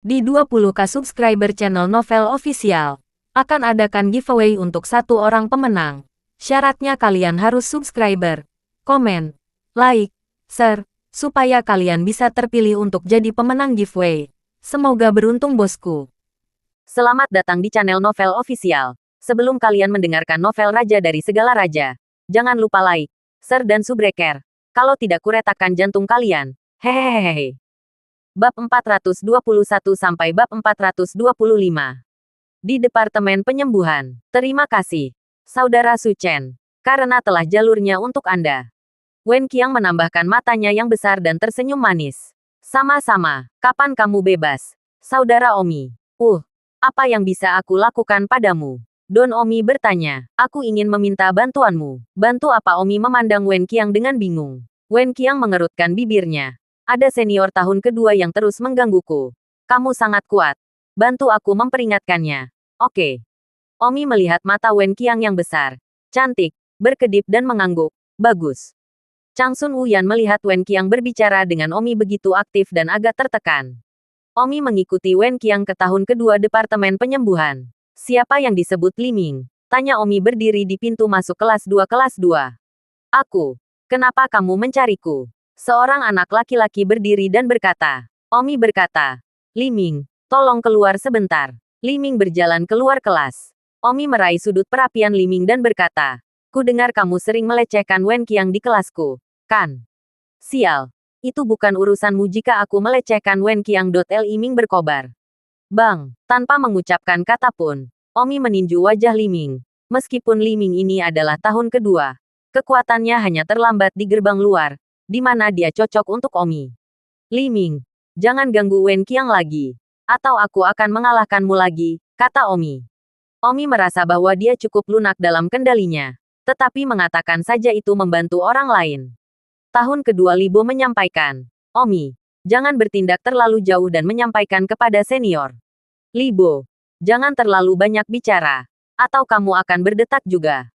Di 20k subscriber channel Novel Official, akan adakan giveaway untuk satu orang pemenang. Syaratnya kalian harus subscriber, komen, like, share, supaya kalian bisa terpilih untuk jadi pemenang giveaway. Semoga beruntung bosku. Selamat datang di channel Novel Official. Sebelum kalian mendengarkan novel Raja dari Segala Raja, jangan lupa like, share dan subscribe. Kalau tidak kuretakan jantung kalian. Hehehehe. Bab 421 sampai bab 425. Di Departemen Penyembuhan. Terima kasih, Saudara Su Chen, karena telah jalurnya untuk Anda. Wen Qiang menambahkan matanya yang besar dan tersenyum manis. Sama-sama, kapan kamu bebas, Saudara Omi? Apa yang bisa aku lakukan padamu? Don Omi bertanya. Aku ingin meminta bantuanmu. Bantu apa? Omi memandang Wen Qiang dengan bingung. Wen Qiang mengerutkan bibirnya. Ada senior tahun kedua yang terus menggangguku. Kamu sangat kuat. Bantu aku memperingatkannya. Oke. Omi melihat mata Wen Qiang yang besar, cantik, berkedip dan mengangguk. Bagus. Changsun Wuyan melihat Wen Qiang berbicara dengan Omi begitu aktif dan agak tertekan. Omi mengikuti Wen Qiang ke tahun kedua Departemen Penyembuhan. Siapa yang disebut Li Ming? Tanya Omi berdiri di pintu masuk kelas 2 kelas 2. Aku. Kenapa kamu mencariku? Seorang anak laki-laki berdiri dan berkata. Omi berkata, Li Ming, tolong keluar sebentar. Li Ming berjalan keluar kelas. Omi meraih sudut perapian Li Ming dan berkata, ku dengar kamu sering melecehkan Wen Qiang di kelasku, kan? Sial. Itu bukan urusanmu jika aku melecehkan Wen Qiang. Li Ming berkobar. Bang, tanpa mengucapkan kata pun, Omi meninju wajah Li Ming. Meskipun Li Ming ini adalah tahun kedua, kekuatannya hanya terlambat di gerbang luar, di mana dia cocok untuk Omi. Li Ming, jangan ganggu Wen Qiang lagi, atau aku akan mengalahkanmu lagi, kata Omi. Omi merasa bahwa dia cukup lunak dalam kendalinya, tetapi mengatakan saja itu membantu orang lain. Tahun kedua Libo menyampaikan, Omi, jangan bertindak terlalu jauh dan menyampaikan kepada senior. Libo, jangan terlalu banyak bicara, atau kamu akan berdetak juga.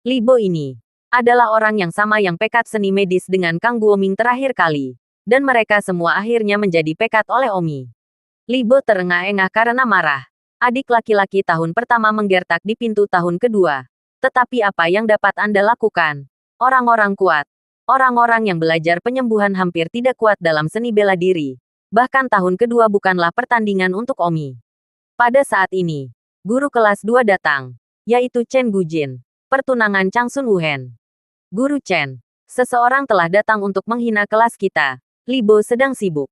Libo ini adalah orang yang sama yang pekat seni medis dengan Kang Guoming terakhir kali. Dan mereka semua akhirnya menjadi pekat oleh Omi. Libo terengah-engah karena marah. Adik laki-laki tahun pertama menggertak di pintu tahun kedua. Tetapi apa yang dapat Anda lakukan? Orang-orang kuat. Orang-orang yang belajar penyembuhan hampir tidak kuat dalam seni bela diri. Bahkan tahun kedua bukanlah pertandingan untuk Omi. Pada saat ini, guru kelas 2 datang, yaitu Chen Gujin. Pertunangan Changsun Wuhen. Guru Chen, seseorang telah datang untuk menghina kelas kita. Libo sedang sibuk.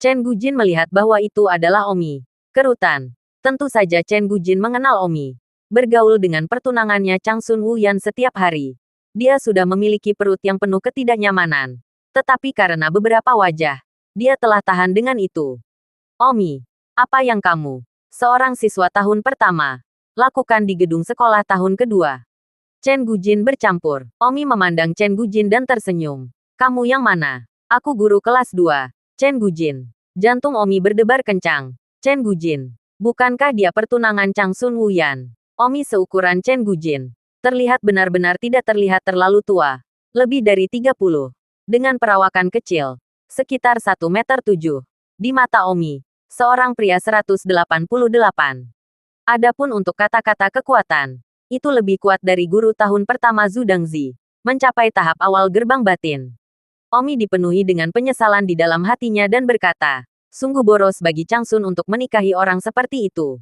Chen Gujin melihat bahwa itu adalah Omi. Kerutan. Tentu saja Chen Gujin mengenal Omi. Bergaul dengan pertunangannya Changsun Wuyan setiap hari. Dia sudah memiliki perut yang penuh ketidaknyamanan. Tetapi karena beberapa wajah, dia telah tahan dengan itu. Omi, apa yang kamu, seorang siswa tahun pertama, lakukan di gedung sekolah tahun kedua? Chen Gujin bercampur. Omi memandang Chen Gujin dan tersenyum. Kamu yang mana? Aku guru kelas 2. Chen Gujin. Jantung Omi berdebar kencang. Chen Gujin. Bukankah dia pertunangan Changsun Wuyan? Omi seukuran Chen Gujin. Terlihat benar-benar tidak terlihat terlalu tua. Lebih dari 30. Dengan perawakan kecil. Sekitar 1 meter 7. Di mata Omi, seorang pria 188. Adapun untuk kata-kata kekuatan, itu lebih kuat dari guru tahun pertama Zhu Dangzi, mencapai tahap awal gerbang batin. Omi dipenuhi dengan penyesalan di dalam hatinya dan berkata, sungguh boros bagi Changsun untuk menikahi orang seperti itu.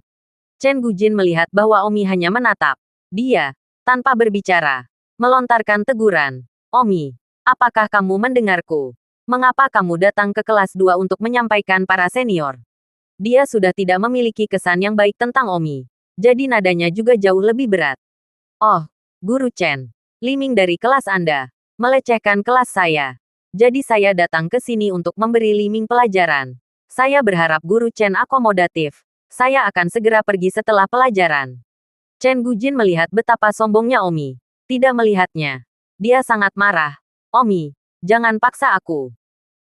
Chen Gujin melihat bahwa Omi hanya menatap dia, tanpa berbicara, melontarkan teguran. Omi, apakah kamu mendengarku? Mengapa kamu datang ke kelas 2 untuk menyampaikan para senior? Dia sudah tidak memiliki kesan yang baik tentang Omi. Jadi nadanya juga jauh lebih berat. Oh, Guru Chen. Li Ming dari kelas Anda melecehkan kelas saya. Jadi saya datang ke sini untuk memberi Li Ming pelajaran. Saya berharap Guru Chen akomodatif. Saya akan segera pergi setelah pelajaran. Chen Gujin melihat betapa sombongnya Omi. Tidak melihatnya. Dia sangat marah. Omi, jangan paksa aku.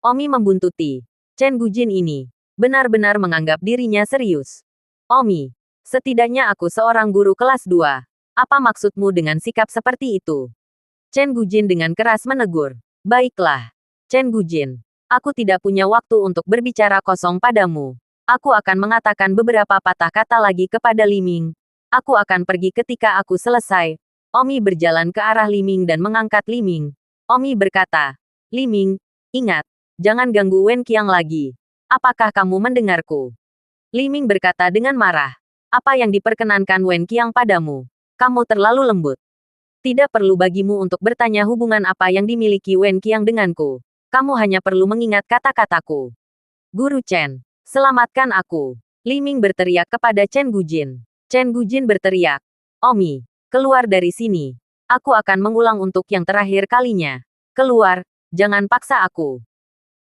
Omi membuntuti. Chen Gujin ini benar-benar menganggap dirinya serius. Omi, setidaknya aku seorang guru kelas 2. Apa maksudmu dengan sikap seperti itu? Chen Gujin dengan keras menegur. Baiklah, Chen Gujin. Aku tidak punya waktu untuk berbicara kosong padamu. Aku akan mengatakan beberapa patah kata lagi kepada Li Ming. Aku akan pergi ketika aku selesai. Omi berjalan ke arah Li Ming dan mengangkat Li Ming. Omi berkata, Li Ming, ingat, jangan ganggu Wen Qiang lagi. Apakah kamu mendengarku? Li Ming berkata dengan marah. Apa yang diperkenankan Wen Qiang padamu? Kamu terlalu lembut. Tidak perlu bagimu untuk bertanya hubungan apa yang dimiliki Wen Qiang denganku. Kamu hanya perlu mengingat kata-kataku. Guru Chen, selamatkan aku. Li Ming berteriak kepada Chen Gujin. Chen Gujin berteriak, Omi, keluar dari sini. Aku akan mengulang untuk yang terakhir kalinya. Keluar, jangan paksa aku.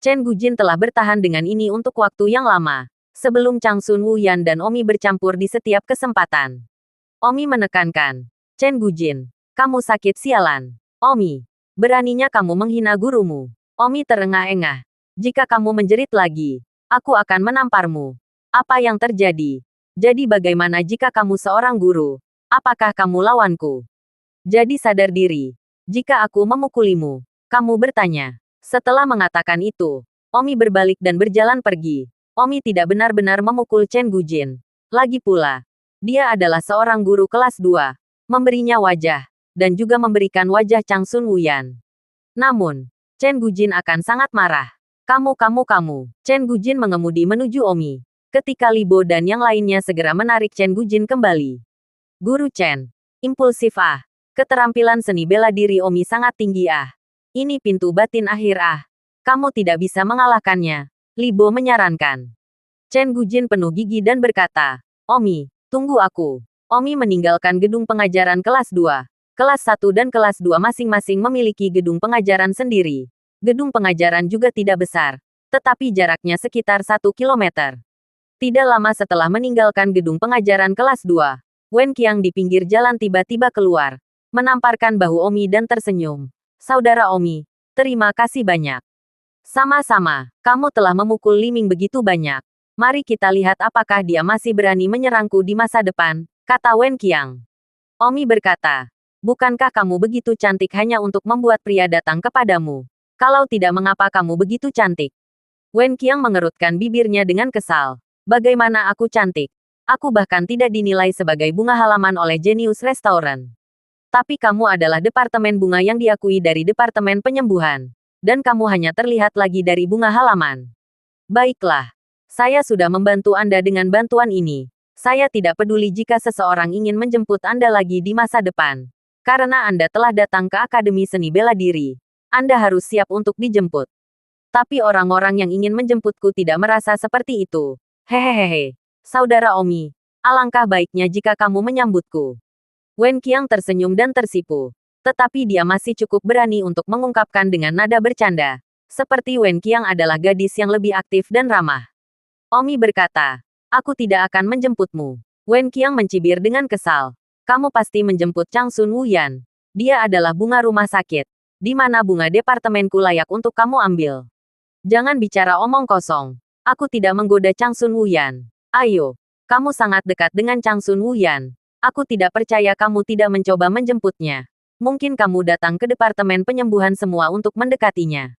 Chen Gujin telah bertahan dengan ini untuk waktu yang lama. Sebelum Chang Sun Wuyan dan Omi bercampur di setiap kesempatan. Omi menekankan, Chen Gujin, kamu sakit sialan. Omi, beraninya kamu menghina gurumu. Omi terengah-engah. Jika kamu menjerit lagi, aku akan menamparmu. Apa yang terjadi? Jadi bagaimana jika kamu seorang guru? Apakah kamu lawanku? Jadi sadar diri. Jika aku memukulimu, kamu bertanya. Setelah mengatakan itu, Omi berbalik dan berjalan pergi. Omi tidak benar-benar memukul Chen Gujin. Lagi pula, dia adalah seorang guru kelas 2. Memberinya wajah, dan juga memberikan wajah Chang Sun Wuyan. Namun, Chen Gujin akan sangat marah. Kamu. Chen Gujin mengemudi menuju Omi. Ketika Li Bo dan yang lainnya segera menarik Chen Gujin kembali. Guru Chen. Impulsif ah. Keterampilan seni bela diri Omi sangat tinggi ah. Ini pintu batin akhir ah. Kamu tidak bisa mengalahkannya. Li Bo menyarankan. Chen Gujin penuh gigi dan berkata, Omi, tunggu aku. Omi meninggalkan gedung pengajaran kelas 2. Kelas 1 dan kelas 2 masing-masing memiliki gedung pengajaran sendiri. Gedung pengajaran juga tidak besar, tetapi jaraknya sekitar 1 kilometer. Tidak lama setelah meninggalkan gedung pengajaran kelas 2, Wen Qiang di pinggir jalan tiba-tiba keluar, menamparkan bahu Omi dan tersenyum. Saudara Omi, terima kasih banyak. Sama-sama, kamu telah memukul Li Ming begitu banyak. Mari kita lihat apakah dia masih berani menyerangku di masa depan, kata Wen Qiang. Omi berkata, bukankah kamu begitu cantik hanya untuk membuat pria datang kepadamu? Kalau tidak mengapa kamu begitu cantik? Wen Qiang mengerutkan bibirnya dengan kesal. Bagaimana aku cantik? Aku bahkan tidak dinilai sebagai bunga halaman oleh Genius Restaurant. Tapi kamu adalah departemen bunga yang diakui dari departemen penyembuhan. Dan kamu hanya terlihat lagi dari bunga halaman. Baiklah. Saya sudah membantu Anda dengan bantuan ini. Saya tidak peduli jika seseorang ingin menjemput Anda lagi di masa depan. Karena Anda telah datang ke Akademi Seni Bela Diri. Anda harus siap untuk dijemput. Tapi orang-orang yang ingin menjemputku tidak merasa seperti itu. Hehehe. Saudara Omi, alangkah baiknya jika kamu menyambutku. Wen Qiang tersenyum dan tersipu. Tetapi dia masih cukup berani untuk mengungkapkan dengan nada bercanda. Seperti Wen Qiang adalah gadis yang lebih aktif dan ramah. Omi berkata, aku tidak akan menjemputmu. Wen Qiang mencibir dengan kesal. Kamu pasti menjemput Chang Sun Wuyan. Dia adalah bunga rumah sakit. Di mana bunga departemenku layak untuk kamu ambil. Jangan bicara omong kosong. Aku tidak menggoda Chang Sun Wuyan. Ayo, kamu sangat dekat dengan Chang Sun Wuyan. Aku tidak percaya kamu tidak mencoba menjemputnya. Mungkin kamu datang ke departemen penyembuhan semua untuk mendekatinya.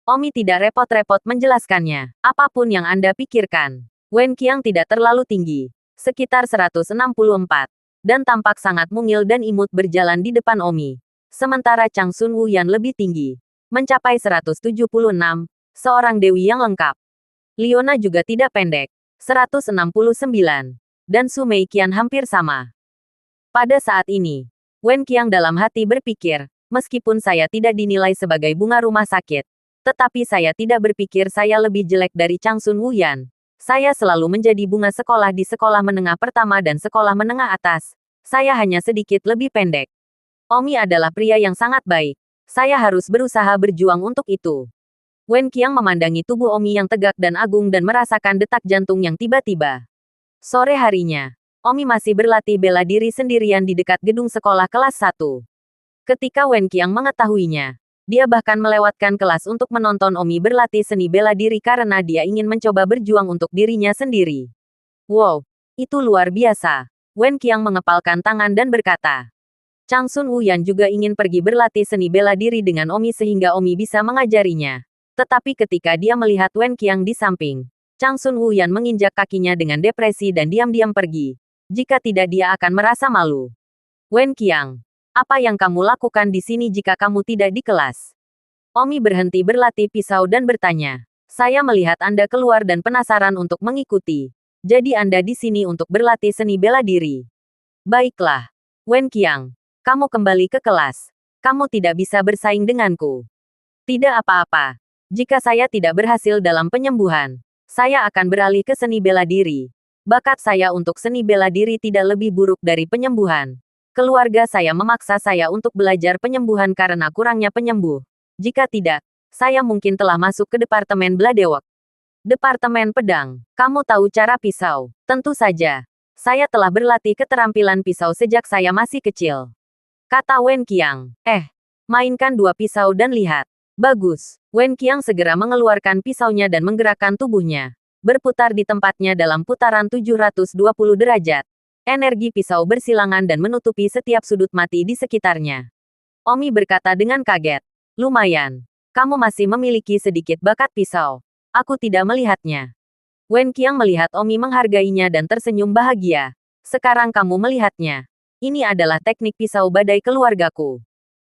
Omi tidak repot-repot menjelaskannya. Apapun yang Anda pikirkan. Wen Qiang tidak terlalu tinggi. Sekitar 164. Dan tampak sangat mungil dan imut berjalan di depan Omi. Sementara Chang Sun Wuyan lebih tinggi. Mencapai 176. Seorang dewi yang lengkap. Liona juga tidak pendek, 169. Dan Su Meiqian hampir sama. Pada saat ini, Wen Qiang dalam hati berpikir, meskipun saya tidak dinilai sebagai bunga rumah sakit, tetapi saya tidak berpikir saya lebih jelek dari Chang Sun Wuyan. Saya selalu menjadi bunga sekolah di sekolah menengah pertama dan sekolah menengah atas. Saya hanya sedikit lebih pendek. Omi adalah pria yang sangat baik. Saya harus berusaha berjuang untuk itu. Wen Qiang memandangi tubuh Omi yang tegak dan agung dan merasakan detak jantung yang tiba-tiba. Sore harinya, Omi masih berlatih bela diri sendirian di dekat gedung sekolah kelas 1. Ketika Wen Qiang mengetahuinya, dia bahkan melewatkan kelas untuk menonton Omi berlatih seni bela diri karena dia ingin mencoba berjuang untuk dirinya sendiri. Wow, itu luar biasa. Wen Qiang mengepalkan tangan dan berkata, Chang Sun Wuyan juga ingin pergi berlatih seni bela diri dengan Omi sehingga Omi bisa mengajarinya. Tetapi ketika dia melihat Wen Qiang di samping, Chang Sun Wuyan menginjak kakinya dengan depresi dan diam-diam pergi. Jika tidak dia akan merasa malu. Wen Qiang, apa yang kamu lakukan di sini jika kamu tidak di kelas? Omi berhenti berlatih pisau dan bertanya. Saya melihat Anda keluar dan penasaran untuk mengikuti. Jadi Anda di sini untuk berlatih seni bela diri. Baiklah. Wen Qiang, kamu kembali ke kelas. Kamu tidak bisa bersaing denganku. Tidak apa-apa. Jika saya tidak berhasil dalam penyembuhan, saya akan beralih ke seni bela diri. Bakat saya untuk seni bela diri tidak lebih buruk dari penyembuhan. Keluarga saya memaksa saya untuk belajar penyembuhan karena kurangnya penyembuh. Jika tidak, saya mungkin telah masuk ke Departemen Bladewok. Departemen Pedang, kamu tahu cara pisau? Tentu saja. Saya telah berlatih keterampilan pisau sejak saya masih kecil. Kata Wen Qiang. Mainkan 2 pisau dan lihat. Bagus. Wen Qiang segera mengeluarkan pisaunya dan menggerakkan tubuhnya. Berputar di tempatnya dalam putaran 720 derajat. Energi pisau bersilangan dan menutupi setiap sudut mati di sekitarnya. Omi berkata dengan kaget. Lumayan. Kamu masih memiliki sedikit bakat pisau. Aku tidak melihatnya. Wen Qiang melihat Omi menghargainya dan tersenyum bahagia. Sekarang kamu melihatnya. Ini adalah teknik pisau badai keluargaku.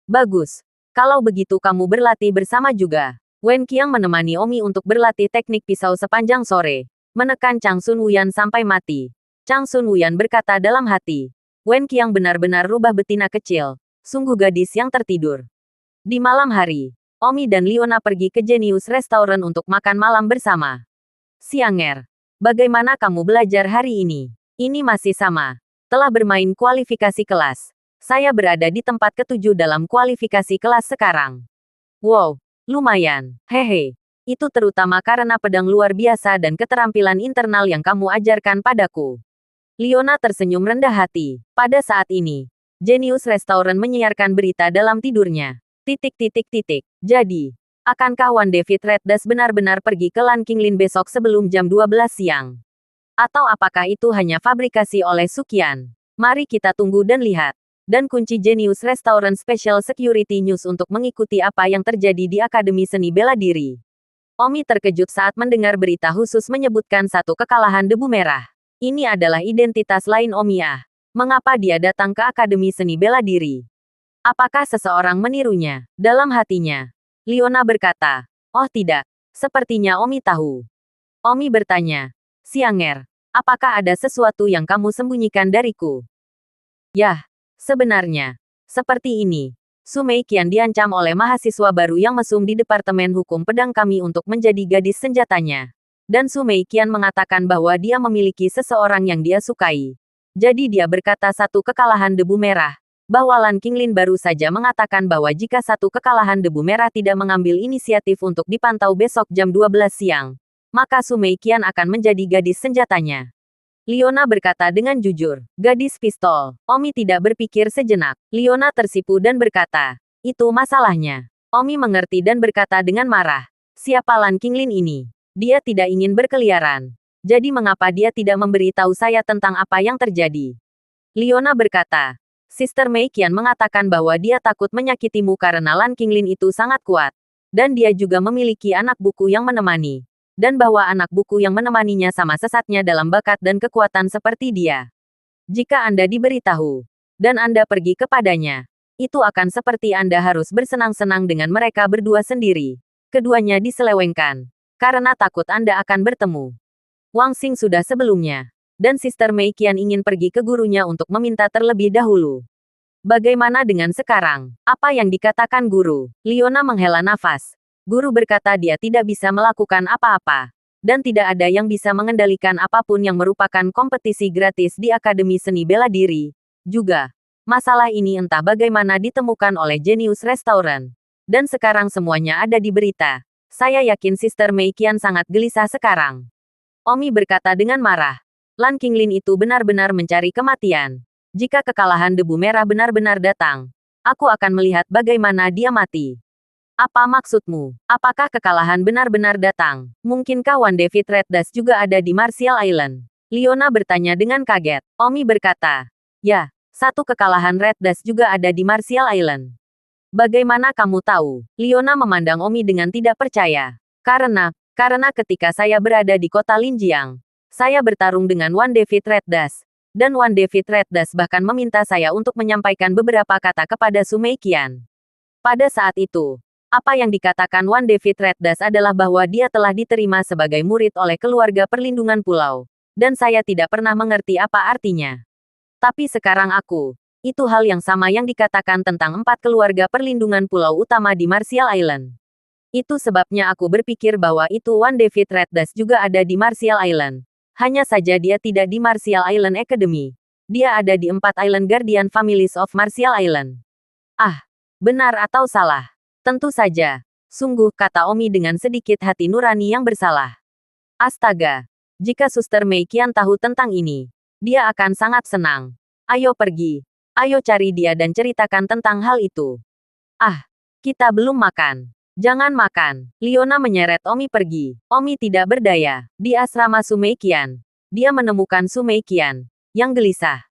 Bagus. Kalau begitu kamu berlatih bersama juga. Wen Qiang menemani Omi untuk berlatih teknik pisau sepanjang sore. Menekan Chang Sun Wuyan sampai mati. Chang Sun Wuyan berkata dalam hati. Wen Qiang benar-benar rubah betina kecil. Sungguh gadis yang tertidur. Di malam hari, Omi dan Leona pergi ke Genius Restaurant untuk makan malam bersama. Sianger, bagaimana kamu belajar hari ini? Ini masih sama. Telah bermain kualifikasi kelas. Saya berada di tempat ke-7 dalam kualifikasi kelas sekarang. Wow, lumayan. Hehe. Itu terutama karena pedang luar biasa dan keterampilan internal yang kamu ajarkan padaku. Leona tersenyum rendah hati. Pada saat ini, Genius Restaurant menyiarkan berita dalam tidurnya. Jadi, akankah Wan David Reddas benar-benar pergi ke Lan Qinglin besok sebelum jam 12 siang? Atau apakah itu hanya fabrikasi oleh Suqian? Mari kita tunggu dan lihat. Dan kunci Genius Restaurant Special Security News untuk mengikuti apa yang terjadi di Akademi Seni Bela Diri. Omi terkejut saat mendengar berita khusus menyebutkan satu kekalahan debu merah. Ini adalah identitas lain Omi ah. Mengapa dia datang ke Akademi Seni Bela Diri? Apakah seseorang menirunya? Dalam hatinya, Leona berkata, oh tidak, sepertinya Omi tahu. Omi bertanya, Sianger, apakah ada sesuatu yang kamu sembunyikan dariku? Yah, sebenarnya, seperti ini. Su Meiqian diancam oleh mahasiswa baru yang mesum di Departemen Hukum Pedang kami untuk menjadi gadis senjatanya. Dan Su Meiqian mengatakan bahwa dia memiliki seseorang yang dia sukai. Jadi dia berkata satu kekalahan debu merah. Bahwa Lan Qinglin baru saja mengatakan bahwa jika satu kekalahan debu merah tidak mengambil inisiatif untuk dipantau besok jam 12 siang, maka Su Meiqian akan menjadi gadis senjatanya. Leona berkata dengan jujur, gadis pistol. Omi tidak berpikir sejenak. Leona tersipu dan berkata, itu masalahnya. Omi mengerti dan berkata dengan marah, siapa Lan Qinglin ini? Dia tidak ingin berkeliaran. Jadi mengapa dia tidak memberitahu saya tentang apa yang terjadi? Leona berkata, Sister Meiqian mengatakan bahwa dia takut menyakitimu karena Lan Qinglin itu sangat kuat. Dan dia juga memiliki anak buku yang menemani. Dan bahwa anak buku yang menemaninya sama sesatnya dalam bakat dan kekuatan seperti dia. Jika Anda diberitahu, dan Anda pergi kepadanya, itu akan seperti Anda harus bersenang-senang dengan mereka berdua sendiri. Keduanya diselewengkan. Karena takut Anda akan bertemu. Wang Xing sudah sebelumnya. Dan Sister Meiqian ingin pergi ke gurunya untuk meminta terlebih dahulu. Bagaimana dengan sekarang? Apa yang dikatakan guru? Leona menghela nafas. Guru berkata dia tidak bisa melakukan apa-apa. Dan tidak ada yang bisa mengendalikan apapun yang merupakan kompetisi gratis di Akademi Seni Bela Diri. Juga, masalah ini entah bagaimana ditemukan oleh Genius Restaurant. Dan sekarang semuanya ada di berita. Saya yakin Sister Meiqian sangat gelisah sekarang. Omi berkata dengan marah. Lan Qinglin itu benar-benar mencari kematian. Jika kekalahan debu merah benar-benar datang, aku akan melihat bagaimana dia mati. Apa maksudmu? Apakah kekalahan benar-benar datang? Mungkinkah Wan David Reddas juga ada di Martial Island? Leona bertanya dengan kaget. Omi berkata, ya, satu kekalahan Reddas juga ada di Martial Island. Bagaimana kamu tahu? Leona memandang Omi dengan tidak percaya. Karena ketika saya berada di kota Linjiang, saya bertarung dengan Wan David Reddas. Dan Wan David Reddas bahkan meminta saya untuk menyampaikan beberapa kata kepada Su Meiqian. Pada saat itu, apa yang dikatakan Wan David Reddas adalah bahwa dia telah diterima sebagai murid oleh keluarga perlindungan pulau. Dan saya tidak pernah mengerti apa artinya. Tapi sekarang itu hal yang sama yang dikatakan tentang 4 keluarga perlindungan pulau utama di Martial Island. Itu sebabnya aku berpikir bahwa itu Wan David Reddas juga ada di Martial Island. Hanya saja dia tidak di Martial Island Academy. Dia ada di 4 Island Guardian Families of Martial Island. Ah, benar atau salah? Tentu saja. Sungguh, kata Omi dengan sedikit hati nurani yang bersalah. Astaga. Jika Suster Meiqian tahu tentang ini, dia akan sangat senang. Ayo pergi. Ayo cari dia dan ceritakan tentang hal itu. Ah, kita belum makan. Jangan makan. Liona menyeret Omi pergi. Omi tidak berdaya. Di asrama Su Meiqian, dia menemukan Su Meiqian yang gelisah.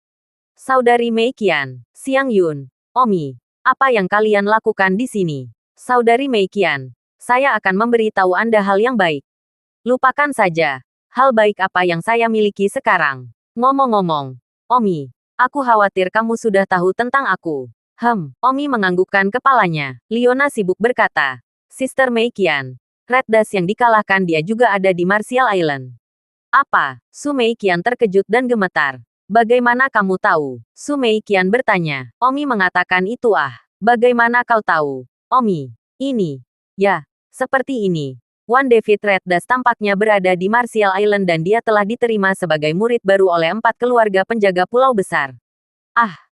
Saudari Meiqian, Xiang Yun, Omi, apa yang kalian lakukan di sini? Saudari Meiqian, saya akan memberi tahu Anda hal yang baik. Lupakan saja. Hal baik apa yang saya miliki sekarang. Ngomong-ngomong, Omi, aku khawatir kamu sudah tahu tentang aku. Omi menganggukkan kepalanya. Liona sibuk berkata, Sister Meiqian, Reddas yang dikalahkan dia juga ada di Martial Island. Apa? Su Meiqian terkejut dan gemetar. Bagaimana kamu tahu? Su Meiqian bertanya. Omi mengatakan itu Bagaimana kau tahu? Omi, ini. Ya, seperti ini. Wan David Reddas tampaknya berada di Martial Island dan dia telah diterima sebagai murid baru oleh 4 keluarga penjaga pulau besar.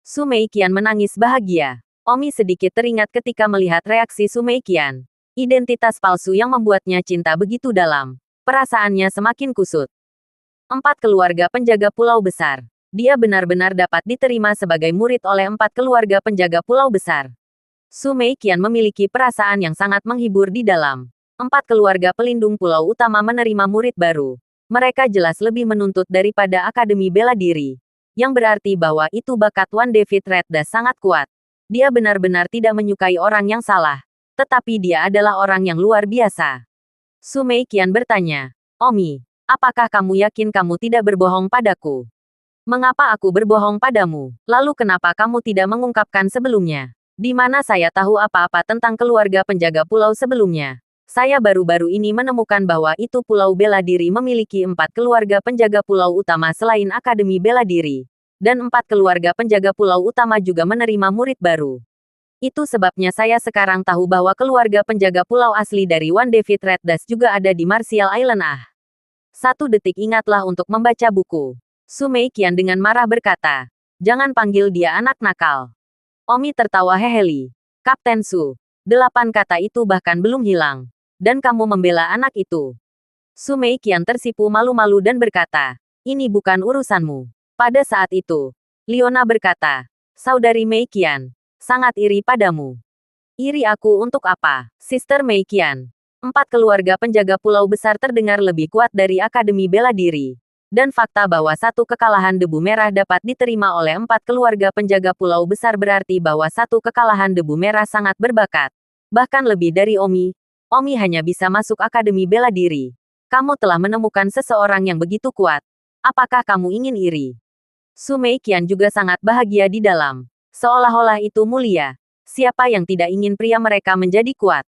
Su Meiqian menangis bahagia. Omi sedikit teringat ketika melihat reaksi Su Meiqian. Identitas palsu yang membuatnya cinta begitu dalam. Perasaannya semakin kusut. 4 keluarga penjaga pulau besar. Dia benar-benar dapat diterima sebagai murid oleh 4 keluarga penjaga pulau besar. Su Meiqian memiliki perasaan yang sangat menghibur di dalam. 4 keluarga pelindung pulau utama menerima murid baru. Mereka jelas lebih menuntut daripada Akademi Bela Diri. Yang berarti bahwa itu bakat Wan David Reddas sangat kuat. Dia benar-benar tidak menyukai orang yang salah. Tetapi dia adalah orang yang luar biasa. Su Meiqian bertanya, Omi, apakah kamu yakin kamu tidak berbohong padaku? Mengapa aku berbohong padamu? Lalu kenapa kamu tidak mengungkapkan sebelumnya? Di mana saya tahu apa-apa tentang keluarga penjaga pulau sebelumnya? Saya baru-baru ini menemukan bahwa itu Pulau Bela Diri memiliki 4 keluarga penjaga pulau utama selain Akademi Bela Diri. Dan 4 keluarga penjaga pulau utama juga menerima murid baru. Itu sebabnya saya sekarang tahu bahwa keluarga penjaga pulau asli dari Wan David Reddas juga ada di Martial Island. 1 detik ingatlah untuk membaca buku. Su Meiqian dengan marah berkata, jangan panggil dia anak nakal. Omi tertawa heheli. Kapten Su, 8 kata itu bahkan belum hilang. Dan kamu membela anak itu. Su Meiqian tersipu malu-malu dan berkata, ini bukan urusanmu. Pada saat itu, Liona berkata, Saudari Meiqian, sangat iri padamu. Iri aku untuk apa? Sister Meiqian. 4 keluarga penjaga pulau besar terdengar lebih kuat dari Akademi Bela Diri. Dan fakta bahwa 1 kekalahan debu merah dapat diterima oleh 4 keluarga penjaga pulau besar berarti bahwa 1 kekalahan debu merah sangat berbakat. Bahkan lebih dari Omi. Omi hanya bisa masuk Akademi Bela Diri. Kamu telah menemukan seseorang yang begitu kuat. Apakah kamu ingin iri? Su Meiqian juga sangat bahagia di dalam. Seolah-olah itu mulia. Siapa yang tidak ingin pria mereka menjadi kuat?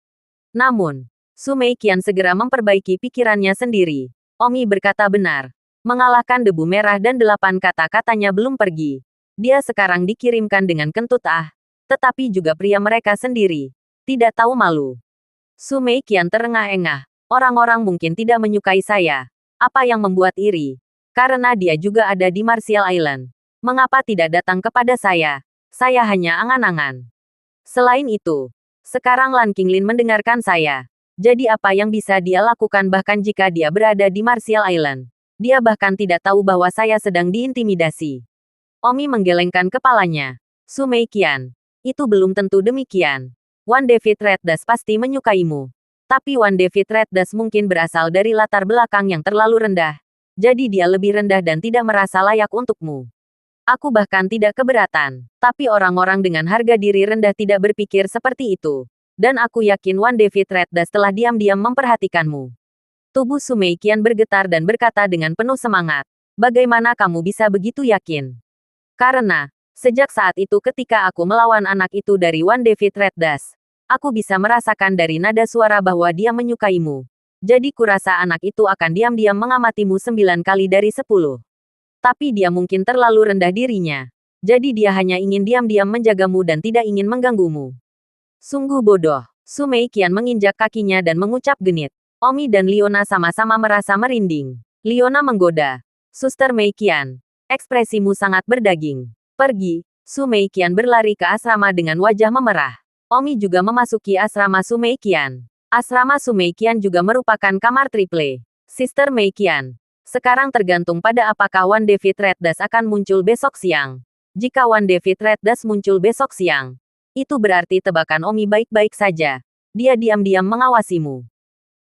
Namun, Su Meiqian segera memperbaiki pikirannya sendiri. Omi berkata benar. Mengalahkan debu merah dan 8 kata-katanya belum pergi. Dia sekarang dikirimkan dengan kentut tetapi juga pria mereka sendiri. Tidak tahu malu. Su Meiqian terengah-engah. Orang-orang mungkin tidak menyukai saya. Apa yang membuat iri? Karena dia juga ada di Martial Island. Mengapa tidak datang kepada saya? Saya hanya angan-angan. Selain itu, sekarang Lan Qinglin mendengarkan saya. Jadi apa yang bisa dia lakukan bahkan jika dia berada di Martial Island? Dia bahkan tidak tahu bahwa saya sedang diintimidasi. Omi menggelengkan kepalanya. Su Meiqian, itu belum tentu demikian. Wan David Reddas pasti menyukaimu. Tapi Wan David Reddas mungkin berasal dari latar belakang yang terlalu rendah. Jadi dia lebih rendah dan tidak merasa layak untukmu. Aku bahkan tidak keberatan. Tapi orang-orang dengan harga diri rendah tidak berpikir seperti itu. Dan aku yakin Wan David Reddas telah diam-diam memperhatikanmu. Tubuh Su Meiqian bergetar dan berkata dengan penuh semangat. Bagaimana kamu bisa begitu yakin? Karena, sejak saat itu ketika aku melawan anak itu dari One David Red Dust, aku bisa merasakan dari nada suara bahwa dia menyukaimu. Jadi kurasa anak itu akan diam-diam mengamatimu 9 kali dari 10. Tapi dia mungkin terlalu rendah dirinya. Jadi dia hanya ingin diam-diam menjagamu dan tidak ingin mengganggumu. Sungguh bodoh. Su Meiqian menginjak kakinya dan mengucap genit. Omi dan Liona sama-sama merasa merinding. Liona menggoda. Suster Meiqian, ekspresimu sangat berdaging. Pergi. Su Meiqian berlari ke asrama dengan wajah memerah. Omi juga memasuki asrama Su Meiqian. Asrama Su Meiqian juga merupakan kamar triple. Sister Meiqian. Sekarang tergantung pada apakah One David Red Dust akan muncul besok siang. Jika One David Red Dust muncul besok siang, itu berarti tebakan Omi baik-baik saja. Dia diam-diam mengawasimu.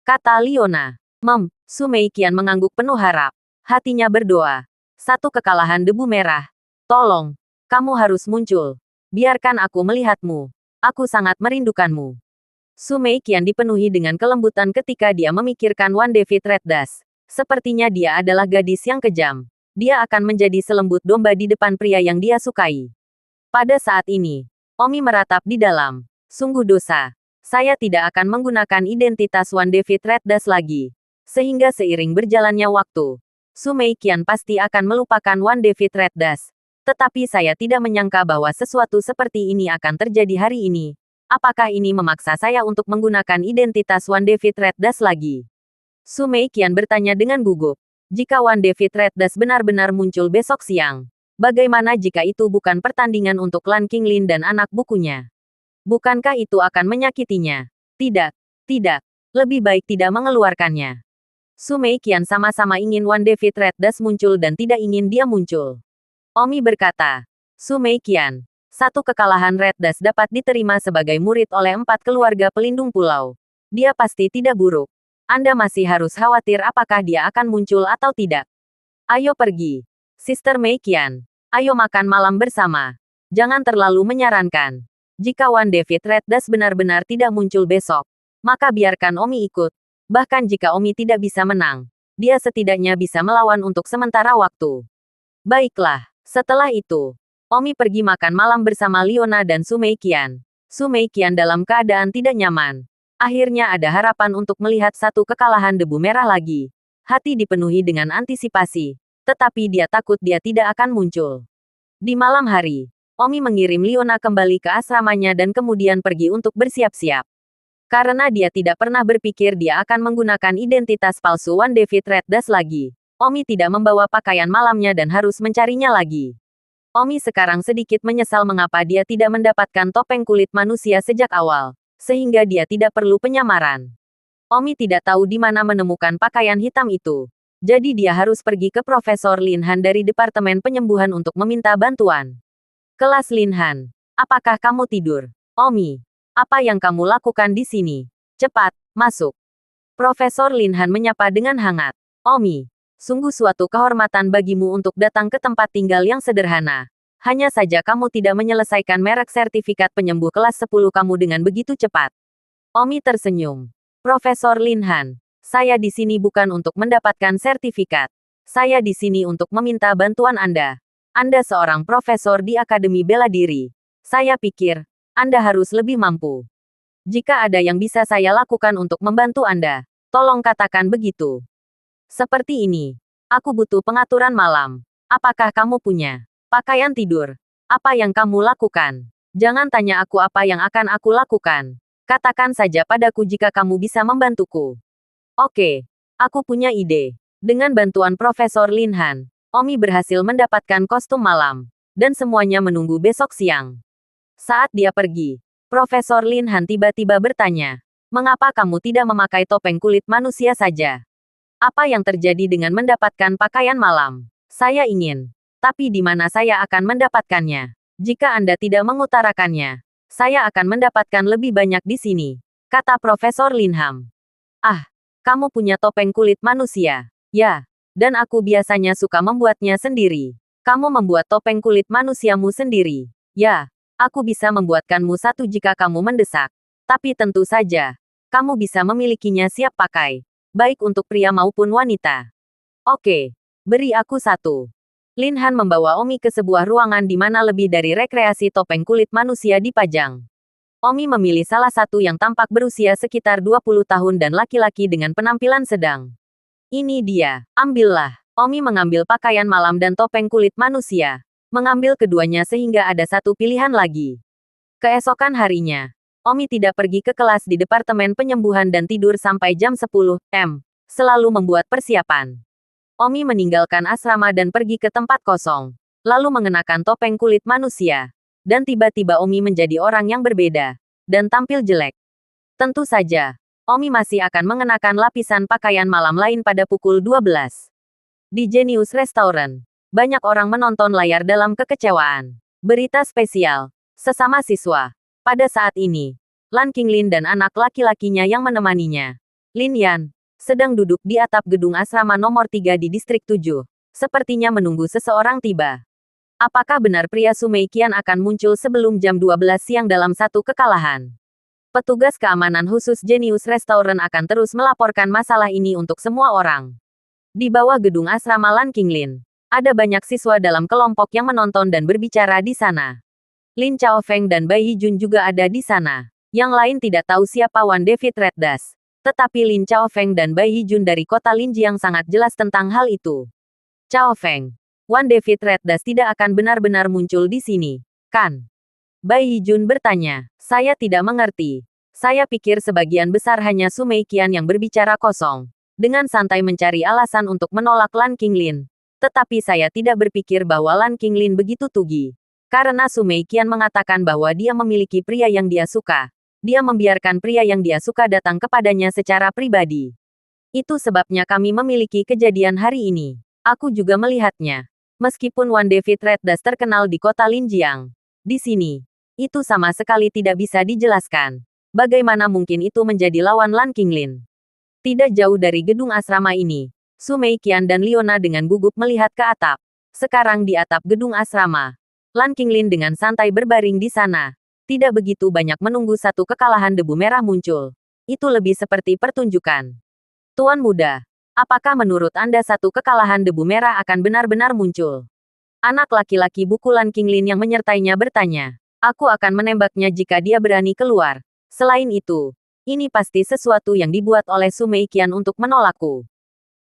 Kata Liona. Su Meiqian mengangguk penuh harap. Hatinya berdoa. Satu kekalahan debu merah. Tolong, kamu harus muncul. Biarkan aku melihatmu. Aku sangat merindukanmu. Su Meiqian dipenuhi dengan kelembutan ketika dia memikirkan One David Red Dust. Sepertinya dia adalah gadis yang kejam. Dia akan menjadi selembut domba di depan pria yang dia sukai. Pada saat ini, Omi meratap di dalam. Sungguh dosa. Saya tidak akan menggunakan identitas One David Red Dust lagi. Sehingga seiring berjalannya waktu, Su Meiqian pasti akan melupakan One David Red Dust. Tetapi saya tidak menyangka bahwa sesuatu seperti ini akan terjadi hari ini. Apakah ini memaksa saya untuk menggunakan identitas One David Red Dust lagi? Su Meiqian bertanya dengan gugup. Jika One David Red Dust benar-benar muncul besok siang, bagaimana jika itu bukan pertandingan untuk Lan Qinglin dan anak bukunya? Bukankah itu akan menyakitinya? Tidak, tidak. Lebih baik tidak mengeluarkannya. Su Meiqian sama-sama ingin One David Red Dust muncul dan tidak ingin dia muncul. Omi berkata, Su Meiqian, satu kekalahan Red Dust dapat diterima sebagai murid oleh 4 keluarga pelindung pulau. Dia pasti tidak buruk. Anda masih harus khawatir apakah dia akan muncul atau tidak. Ayo pergi. Sister Meiqian, ayo makan malam bersama. Jangan terlalu menyarankan. Jika One David Red Dust benar-benar tidak muncul besok, maka biarkan Omi ikut. Bahkan jika Omi tidak bisa menang, dia setidaknya bisa melawan untuk sementara waktu. Baiklah, setelah itu, Omi pergi makan malam bersama Liona dan Su Meiqian. Su Meiqian dalam keadaan tidak nyaman. Akhirnya ada harapan untuk melihat satu kekalahan debu merah lagi. Hati dipenuhi dengan antisipasi, tetapi dia takut dia tidak akan muncul. Di malam hari, Omi mengirim Liona kembali ke asramanya dan kemudian pergi untuk bersiap-siap. Karena dia tidak pernah berpikir dia akan menggunakan identitas palsu One David Red Dust lagi, Omi tidak membawa pakaian malamnya dan harus mencarinya lagi. Omi sekarang sedikit menyesal mengapa dia tidak mendapatkan topeng kulit manusia sejak awal, sehingga dia tidak perlu penyamaran. Omi tidak tahu di mana menemukan pakaian hitam itu. Jadi dia harus pergi ke Profesor Lin Han dari Departemen Penyembuhan untuk meminta bantuan. Kelas Lin Han, apakah kamu tidur? Omi, apa yang kamu lakukan di sini? Cepat, masuk. Profesor Lin Han menyapa dengan hangat. Omi, sungguh suatu kehormatan bagimu untuk datang ke tempat tinggal yang sederhana. Hanya saja kamu tidak menyelesaikan merek sertifikat penyembuh kelas 10 kamu dengan begitu cepat. Omi tersenyum. Profesor Lin Han, saya di sini bukan untuk mendapatkan sertifikat. Saya di sini untuk meminta bantuan Anda. Anda seorang profesor di Akademi Bela Diri. Saya pikir, Anda harus lebih mampu. Jika ada yang bisa saya lakukan untuk membantu Anda, tolong katakan begitu. Seperti ini, aku butuh pengaturan malam. Apakah kamu punya pakaian tidur? Apa yang kamu lakukan? Jangan tanya aku apa yang akan aku lakukan. Katakan saja padaku jika kamu bisa membantuku. Oke, aku punya ide. Dengan bantuan Profesor Lin Han, Omi berhasil mendapatkan kostum malam, dan semuanya menunggu besok siang. Saat dia pergi, Profesor Lin Han tiba-tiba bertanya, mengapa kamu tidak memakai topeng kulit manusia saja? Apa yang terjadi dengan mendapatkan pakaian malam? Saya ingin. Tapi di mana saya akan mendapatkannya? Jika Anda tidak mengutarakannya, saya akan mendapatkan lebih banyak di sini, kata Profesor Lin Han. Ah, kamu punya topeng kulit manusia? Ya. Dan aku biasanya suka membuatnya sendiri. Kamu membuat topeng kulit manusiamu sendiri. Ya, aku bisa membuatkanmu satu jika kamu mendesak. Tapi tentu saja, kamu bisa memilikinya siap pakai. baik untuk pria maupun wanita. Oke, beri aku satu. Lin Han membawa Omi ke sebuah ruangan di mana lebih dari rekreasi topeng kulit manusia dipajang. Omi memilih salah satu yang tampak berusia sekitar 20 tahun dan laki-laki dengan penampilan sedang. Ini dia, ambillah. Omi mengambil pakaian malam dan topeng kulit manusia. Mengambil keduanya sehingga ada satu pilihan lagi. Keesokan harinya, Omi tidak pergi ke kelas di Departemen Penyembuhan dan tidur sampai jam 10 m. Selalu membuat persiapan. Omi meninggalkan asrama dan pergi ke tempat kosong. Lalu mengenakan topeng kulit manusia. Dan tiba-tiba Omi menjadi orang yang berbeda. Dan tampil jelek. Tentu saja, Omi masih akan mengenakan lapisan pakaian malam lain pada pukul 12. Di Genius Restaurant, banyak orang menonton layar dalam kekecewaan. Berita spesial. Sesama siswa. Pada saat ini, Lan Qinglin dan anak laki-lakinya yang menemaninya, Lin Yan, sedang duduk di atap gedung asrama nomor 3 di distrik 7. Sepertinya menunggu seseorang tiba. Apakah benar pria Sumei Qian akan muncul sebelum jam 12 siang dalam satu kekalahan? Petugas keamanan khusus Genius Restaurant akan terus melaporkan masalah ini untuk semua orang. Di bawah gedung asrama Lan Qinglin, ada banyak siswa dalam kelompok yang menonton dan berbicara di sana. Lin Chaofeng dan Bai Hijun juga ada di sana. Yang lain tidak tahu siapa Wan David Reddas. Tetapi Lin Chaofeng dan Bai Hijun dari kota Linjiang sangat jelas tentang hal itu. Chaofeng, Wan David Reddas tidak akan benar-benar muncul di sini, kan? Bai Hijun bertanya. Saya tidak mengerti. Saya pikir sebagian besar hanya Sumei Qian yang berbicara kosong. Dengan santai mencari alasan untuk menolak Lan Qinglin. Tetapi saya tidak berpikir bahwa Lan Qinglin begitu tugi. Karena Sumei Qian mengatakan bahwa dia memiliki pria yang dia suka. Dia membiarkan pria yang dia suka datang kepadanya secara pribadi. Itu sebabnya kami memiliki kejadian hari ini. Aku juga melihatnya. Meskipun Wan David Reddas terkenal di kota Linjiang. Di sini, itu sama sekali tidak bisa dijelaskan. Bagaimana mungkin itu menjadi lawan Lan Qinglin? Tidak jauh dari gedung asrama ini, Sumei Qian dan Liona dengan gugup melihat ke atap. Sekarang di atap gedung asrama, Lan Qinglin dengan santai berbaring di sana. Tidak begitu banyak menunggu satu kekalahan debu merah muncul. Itu lebih seperti pertunjukan. Tuan muda, apakah menurut Anda satu kekalahan debu merah akan benar-benar muncul? Anak laki-laki buku Lan Qinglin yang menyertainya bertanya. Aku akan menembaknya jika dia berani keluar. Selain itu, ini pasti sesuatu yang dibuat oleh Sumei Qian untuk menolakku.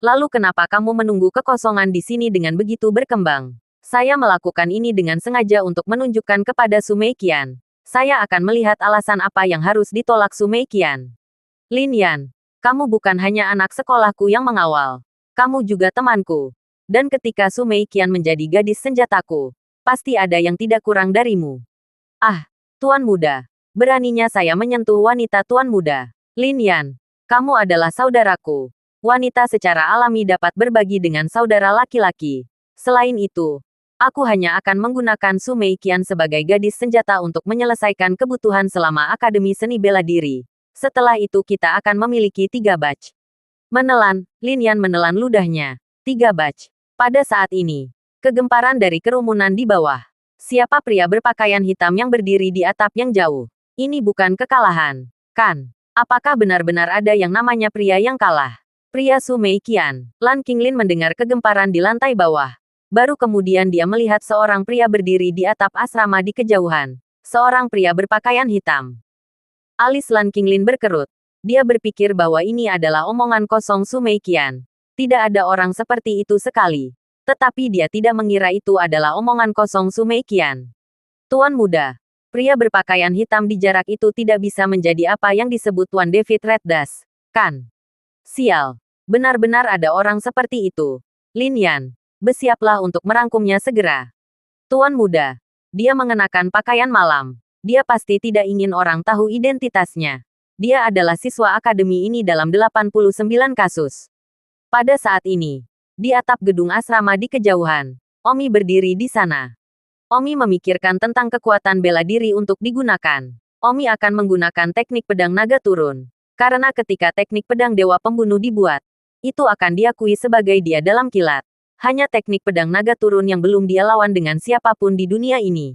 Lalu kenapa kamu menunggu kekosongan di sini dengan begitu berkembang? Saya melakukan ini dengan sengaja untuk menunjukkan kepada Sumei Qian. Saya akan melihat alasan apa yang harus ditolak Sumei Qian. Lin Yan, kamu bukan hanya anak sekolahku yang mengawal. Kamu juga temanku. Dan ketika Sumei Qian menjadi gadis senjataku, pasti ada yang tidak kurang darimu. Ah, Tuan Muda. Beraninya saya menyentuh wanita Tuan Muda. Lin Yan, kamu adalah saudaraku. Wanita secara alami dapat berbagi dengan saudara laki-laki. Selain itu, aku hanya akan menggunakan Sumei Qian sebagai gadis senjata untuk menyelesaikan kebutuhan selama Akademi Seni Bela Diri. Setelah itu kita akan memiliki 3 batch. Menelan, Lin Yan menelan ludahnya. 3 batch. Pada saat ini, kegemparan dari kerumunan di bawah. Siapa pria berpakaian hitam yang berdiri di atap yang jauh? Ini bukan kekalahan, kan? Apakah benar-benar ada yang namanya pria yang kalah? Pria Sumei Qian. Lan Qinglin mendengar kegemparan di lantai bawah. Baru kemudian dia melihat seorang pria berdiri di atap asrama di kejauhan. Seorang pria berpakaian hitam. Alis Lan Qinglin berkerut. Dia berpikir bahwa ini adalah omongan kosong Sumei Qian. Tidak ada orang seperti itu sekali. Tetapi dia tidak mengira itu adalah omongan kosong Sumei Qian. Tuan muda. Pria berpakaian hitam di jarak itu tidak bisa menjadi apa yang disebut Wan David Reddas, kan? Sial. Benar-benar ada orang seperti itu. Lin Yan, bersiaplah untuk merangkumnya segera. Tuan muda. Dia mengenakan pakaian malam. Dia pasti tidak ingin orang tahu identitasnya. Dia adalah siswa akademi ini dalam 89 kasus. Pada saat ini, di atap gedung asrama di kejauhan, Omi berdiri di sana. Omi memikirkan tentang kekuatan bela diri untuk digunakan. Omi akan menggunakan teknik pedang naga turun. Karena ketika teknik pedang dewa pembunuh dibuat, itu akan diakui sebagai dia dalam kilat. Hanya teknik pedang naga turun yang belum dia lawan dengan siapapun di dunia ini.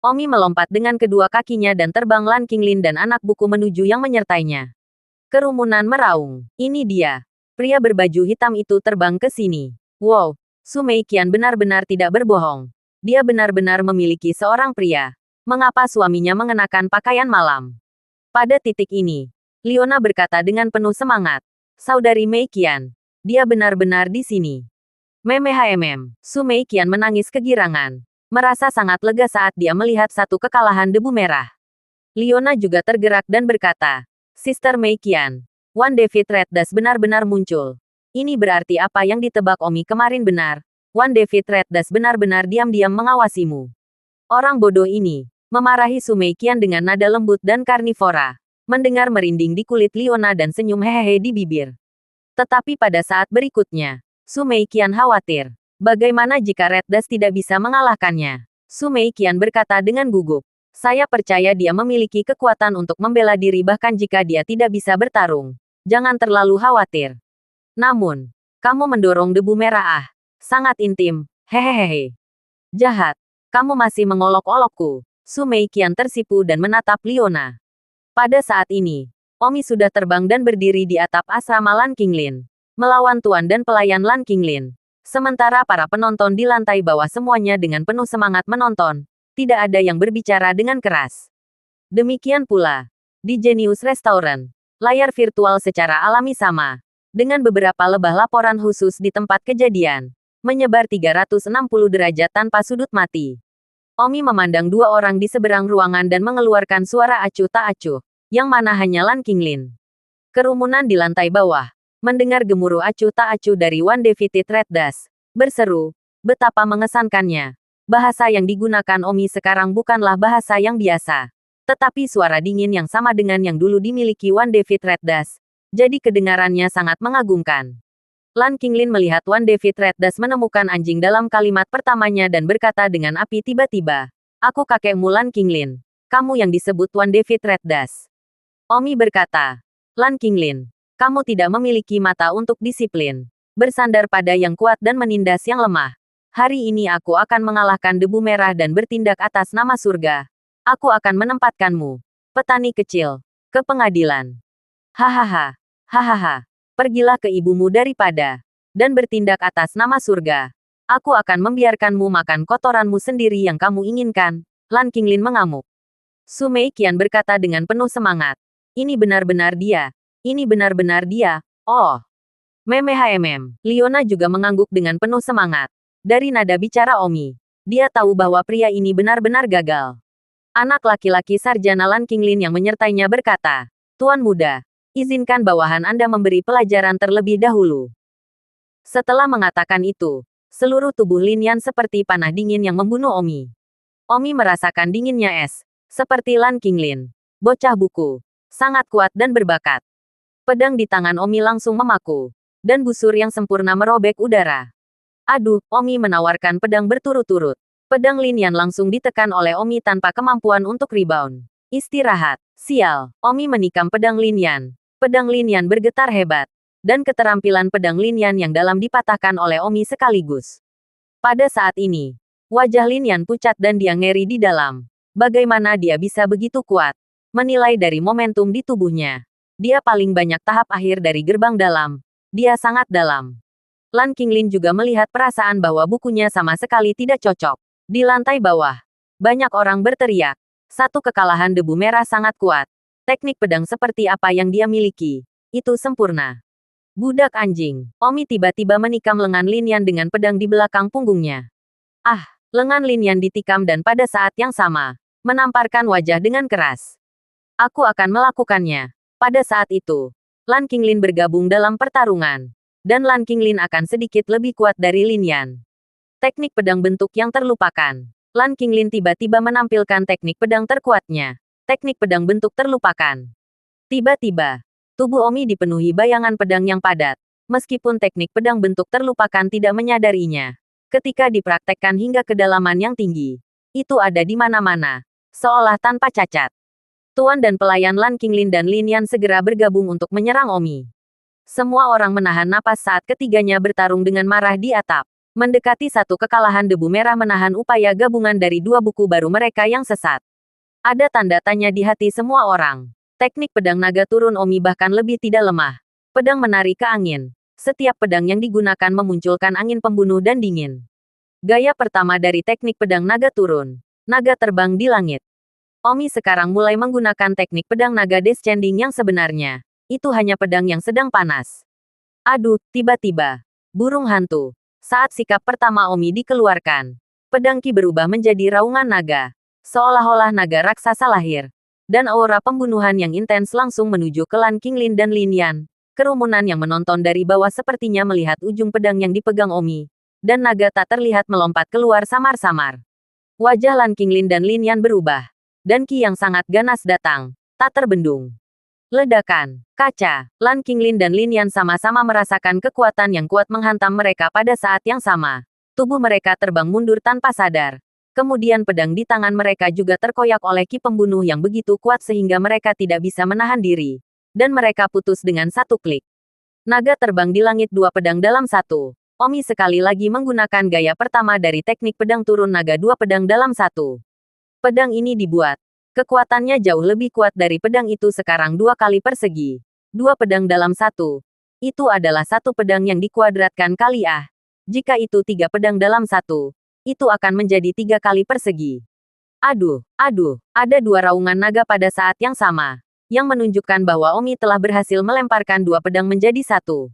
Omi melompat dengan kedua kakinya dan terbang Lan Qinglin dan anak buku menuju yang menyertainya. Kerumunan meraung. Ini dia. Pria berbaju hitam itu terbang ke sini. Wow, Su Meiqian benar-benar tidak berbohong. Dia benar-benar memiliki seorang pria. Mengapa suaminya mengenakan pakaian malam? Pada titik ini, Liona berkata dengan penuh semangat. Saudari Meiqian, dia benar-benar di sini. Su Meiqian menangis kegirangan. Merasa sangat lega saat dia melihat satu kekalahan debu merah. Liona juga tergerak dan berkata, Sister Meiqian, Wan David Red Dust benar-benar muncul. Ini berarti apa yang ditebak Omi kemarin benar. Wan David Red Dust benar-benar diam-diam mengawasimu. Orang bodoh ini, memarahi Su Meiqian dengan nada lembut dan karnivora. Mendengar merinding di kulit Liona dan senyum hehehe di bibir. Tetapi pada saat berikutnya, Su Meiqian khawatir. Bagaimana jika Red Dust tidak bisa mengalahkannya? Su Meiqian berkata dengan gugup. Saya percaya dia memiliki kekuatan untuk membela diri bahkan jika dia tidak bisa bertarung. Jangan terlalu khawatir. Namun, kamu mendorong debu merah sangat intim, hehehe. Jahat. Kamu masih mengolok-olokku. Su Meiqian tersipu dan menatap Liona. Pada saat ini, Omi sudah terbang dan berdiri di atap asrama Lan Qinglin. Melawan tuan dan pelayan Lan Qinglin. Sementara para penonton di lantai bawah semuanya dengan penuh semangat menonton. Tidak ada yang berbicara dengan keras. Demikian pula, di Genius Restaurant, layar virtual secara alami sama. Dengan beberapa lebah laporan khusus di tempat kejadian. Menyebar 360 derajat tanpa sudut mati. Omi memandang dua orang di seberang ruangan dan mengeluarkan suara acuh tak acuh. Yang mana hanya Lan Qinglin. Kerumunan di lantai bawah. Mendengar gemuruh acuh tak acuh dari Wan David Red Dust. Berseru. Betapa mengesankannya. Bahasa yang digunakan Omi sekarang bukanlah bahasa yang biasa. Tetapi suara dingin yang sama dengan yang dulu dimiliki Wan David Red Dust. Jadi kedengarannya sangat mengagumkan. Lan Qinglin melihat Wan David Red Dust menemukan anjing dalam kalimat pertamanya dan berkata dengan api tiba-tiba. Aku kakekmu Lan Qinglin. Kamu yang disebut Wan David Red Dust. Omi berkata. Lan Qinglin. Kamu tidak memiliki mata untuk disiplin. Bersandar pada yang kuat dan menindas yang lemah. Hari ini aku akan mengalahkan debu merah dan bertindak atas nama surga. Aku akan menempatkanmu, petani kecil, ke pengadilan. Hahaha, hahaha. Pergilah ke ibumu daripada, dan bertindak atas nama surga. Aku akan membiarkanmu makan kotoranmu sendiri yang kamu inginkan. Lan Qinglin mengamuk. Su Meiqian berkata dengan penuh semangat. Ini benar-benar dia. Ini benar-benar dia. Oh. Liona juga mengangguk dengan penuh semangat. Dari nada bicara Omi. Dia tahu bahwa pria ini benar-benar gagal. Anak laki-laki Sarjana Lan Qinglin yang menyertainya berkata. Tuan muda, izinkan bawahan Anda memberi pelajaran terlebih dahulu. Setelah mengatakan itu, seluruh tubuh Lin Yan seperti panah dingin yang membunuh Omi. Omi merasakan dinginnya es. Seperti Lan Qinglin. Bocah buku. Sangat kuat dan berbakat. Pedang di tangan Omi langsung memaku. Dan busur yang sempurna merobek udara. Aduh, Omi menawarkan pedang berturut-turut. Pedang Lin Yan langsung ditekan oleh Omi tanpa kemampuan untuk rebound. Istirahat. Sial. Omi menikam pedang Lin Yan. Pedang Lin Yan bergetar hebat. Dan keterampilan pedang Lin Yan yang dalam dipatahkan oleh Omi sekaligus. Pada saat ini, wajah Lin Yan pucat dan dia ngeri di dalam. Bagaimana dia bisa begitu kuat? Menilai dari momentum di tubuhnya. Dia paling banyak tahap akhir dari gerbang dalam. Dia sangat dalam. Lan Qinglin juga melihat perasaan bahwa bukunya sama sekali tidak cocok. Di lantai bawah, banyak orang berteriak. Satu kekalahan debu merah sangat kuat. Teknik pedang seperti apa yang dia miliki. Itu sempurna. Budak anjing. Omi tiba-tiba menikam lengan Lin Yan dengan pedang di belakang punggungnya. Ah, lengan Lin Yan ditikam dan pada saat yang sama, menamparkan wajah dengan keras. Aku akan melakukannya. Pada saat itu, Lan Qinglin bergabung dalam pertarungan. Dan Lan Qinglin akan sedikit lebih kuat dari Lin Yan. Teknik pedang bentuk yang terlupakan. Lan Qinglin tiba-tiba menampilkan teknik pedang terkuatnya. Teknik pedang bentuk terlupakan. Tiba-tiba, tubuh Omi dipenuhi bayangan pedang yang padat. Meskipun teknik pedang bentuk terlupakan tidak menyadarinya. Ketika dipraktekkan hingga kedalaman yang tinggi. Itu ada di mana-mana. Seolah tanpa cacat. Tuan dan pelayan Lan Qinglin dan Lin Yan segera bergabung untuk menyerang Omi. Semua orang menahan napas saat ketiganya bertarung dengan marah di atap. Mendekati satu kekalahan debu merah menahan upaya gabungan dari dua buku baru mereka yang sesat. Ada tanda tanya di hati semua orang. Teknik pedang naga turun Omi bahkan lebih tidak lemah. Pedang menari ke angin. Setiap pedang yang digunakan memunculkan angin pembunuh dan dingin. Gaya pertama dari teknik pedang naga turun. Naga terbang di langit. Omi sekarang mulai menggunakan teknik pedang naga descending yang sebenarnya. Itu hanya pedang yang sedang panas. Aduh, tiba-tiba. Burung hantu. Saat sikap pertama Omi dikeluarkan, pedang Ki berubah menjadi raungan naga. Seolah-olah naga raksasa lahir. Dan aura pembunuhan yang intens langsung menuju ke Lan Qinglin dan Lin Yan. Kerumunan yang menonton dari bawah sepertinya melihat ujung pedang yang dipegang Omi. Dan naga tak terlihat melompat keluar samar-samar. Wajah Lan Qinglin dan Lin Yan berubah. Dan Ki yang sangat ganas datang. Tak terbendung. Ledakan. Kaca. Lan Qinglin dan Lin Yan sama-sama merasakan kekuatan yang kuat menghantam mereka pada saat yang sama. Tubuh mereka terbang mundur tanpa sadar. Kemudian pedang di tangan mereka juga terkoyak oleh ki pembunuh yang begitu kuat sehingga mereka tidak bisa menahan diri. Dan mereka putus dengan satu klik. Naga terbang di langit dua pedang dalam satu. Omi sekali lagi menggunakan gaya pertama dari teknik pedang turun naga dua pedang dalam satu. Pedang ini dibuat. Kekuatannya jauh lebih kuat dari pedang itu sekarang 2 kali persegi. 2 pedang dalam satu. Itu adalah satu pedang yang dikuadratkan kali ah. Jika itu 3 pedang dalam satu. Itu akan menjadi 3 kali persegi. Aduh, ada 2 raungan naga pada saat yang sama. Yang menunjukkan bahwa Omi telah berhasil melemparkan 2 pedang menjadi satu.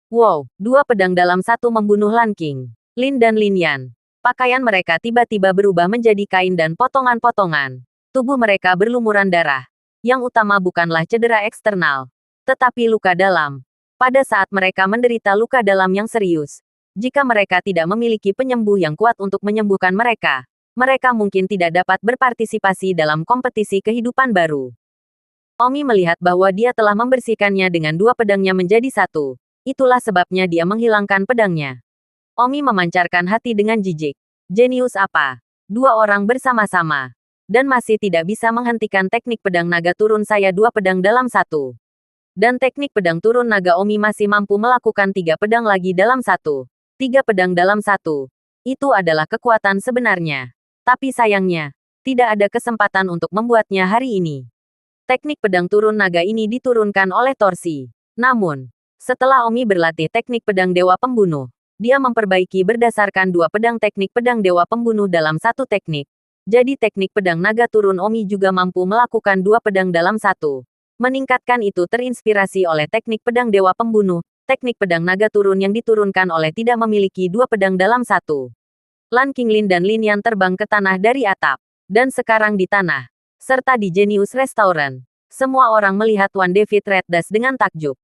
Wow, 2 pedang dalam satu membunuh Lan Qing, Lin dan Lin Yan. Pakaian mereka tiba-tiba berubah menjadi kain dan potongan-potongan. Tubuh mereka berlumuran darah. Yang utama bukanlah cedera eksternal, tetapi luka dalam. Pada saat mereka menderita luka dalam yang serius, jika mereka tidak memiliki penyembuh yang kuat untuk menyembuhkan mereka, mereka mungkin tidak dapat berpartisipasi dalam kompetisi kehidupan baru. Omi melihat bahwa dia telah membersihkannya dengan 2 pedangnya menjadi satu. Itulah sebabnya dia menghilangkan pedangnya. Omi memancarkan hati dengan jijik. Jenius apa? 2 orang bersama-sama. Dan masih tidak bisa menghentikan teknik pedang naga turun saya 2 pedang dalam satu. Dan teknik pedang turun naga Omi masih mampu melakukan 3 pedang lagi dalam satu. 3 pedang dalam satu. Itu adalah kekuatan sebenarnya. Tapi sayangnya, tidak ada kesempatan untuk membuatnya hari ini. Teknik pedang turun naga ini diturunkan oleh Torsi. Namun, setelah Omi berlatih teknik pedang dewa pembunuh, dia memperbaiki berdasarkan 2 pedang teknik pedang dewa pembunuh dalam satu teknik. Jadi teknik pedang naga turun Omi juga mampu melakukan 2 pedang dalam satu. Meningkatkan itu terinspirasi oleh teknik pedang dewa pembunuh. Teknik pedang naga turun yang diturunkan oleh tidak memiliki 2 pedang dalam satu. Lan Qinglin dan Lin Yan terbang ke tanah dari atap. Dan sekarang di tanah. Serta di Genius Restaurant. Semua orang melihat Wan David Reddas dengan takjub.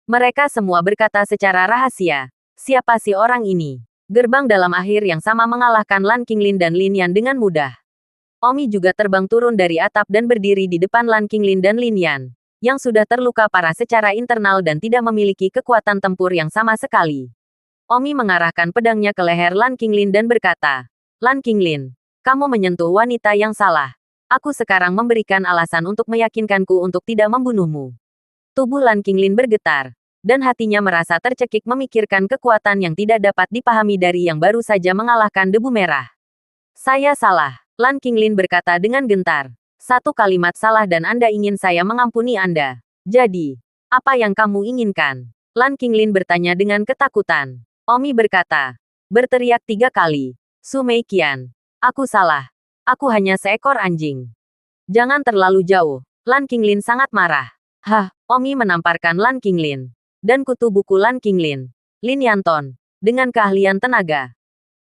Mereka semua berkata secara rahasia. Siapa si orang ini? Gerbang dalam akhir yang sama mengalahkan Lan Qinglin dan Lin Yan dengan mudah. Omi juga terbang turun dari atap dan berdiri di depan Lan Qinglin dan Lin Yan. Yang sudah terluka parah secara internal dan tidak memiliki kekuatan tempur yang sama sekali. Omi mengarahkan pedangnya ke leher Lan Qinglin dan berkata, Lan Qinglin, kamu menyentuh wanita yang salah. Aku sekarang memberikan alasan untuk meyakinkanku untuk tidak membunuhmu. Tubuh Lan Qinglin bergetar, dan hatinya merasa tercekik memikirkan kekuatan yang tidak dapat dipahami dari yang baru saja mengalahkan debu merah. Saya salah, Lan Qinglin berkata dengan gentar. Satu kalimat salah dan Anda ingin saya mengampuni Anda. Jadi, apa yang kamu inginkan? Lan Qinglin bertanya dengan ketakutan. Omi berkata, berteriak 3 kali. Su Meiqian, aku salah. Aku hanya seekor anjing. Jangan terlalu jauh. Lan Qinglin sangat marah. Hah, Omi menamparkan Lan Qinglin. Dan kutu buku Lan Qinglin. Lin Yanton. Dengan keahlian tenaga.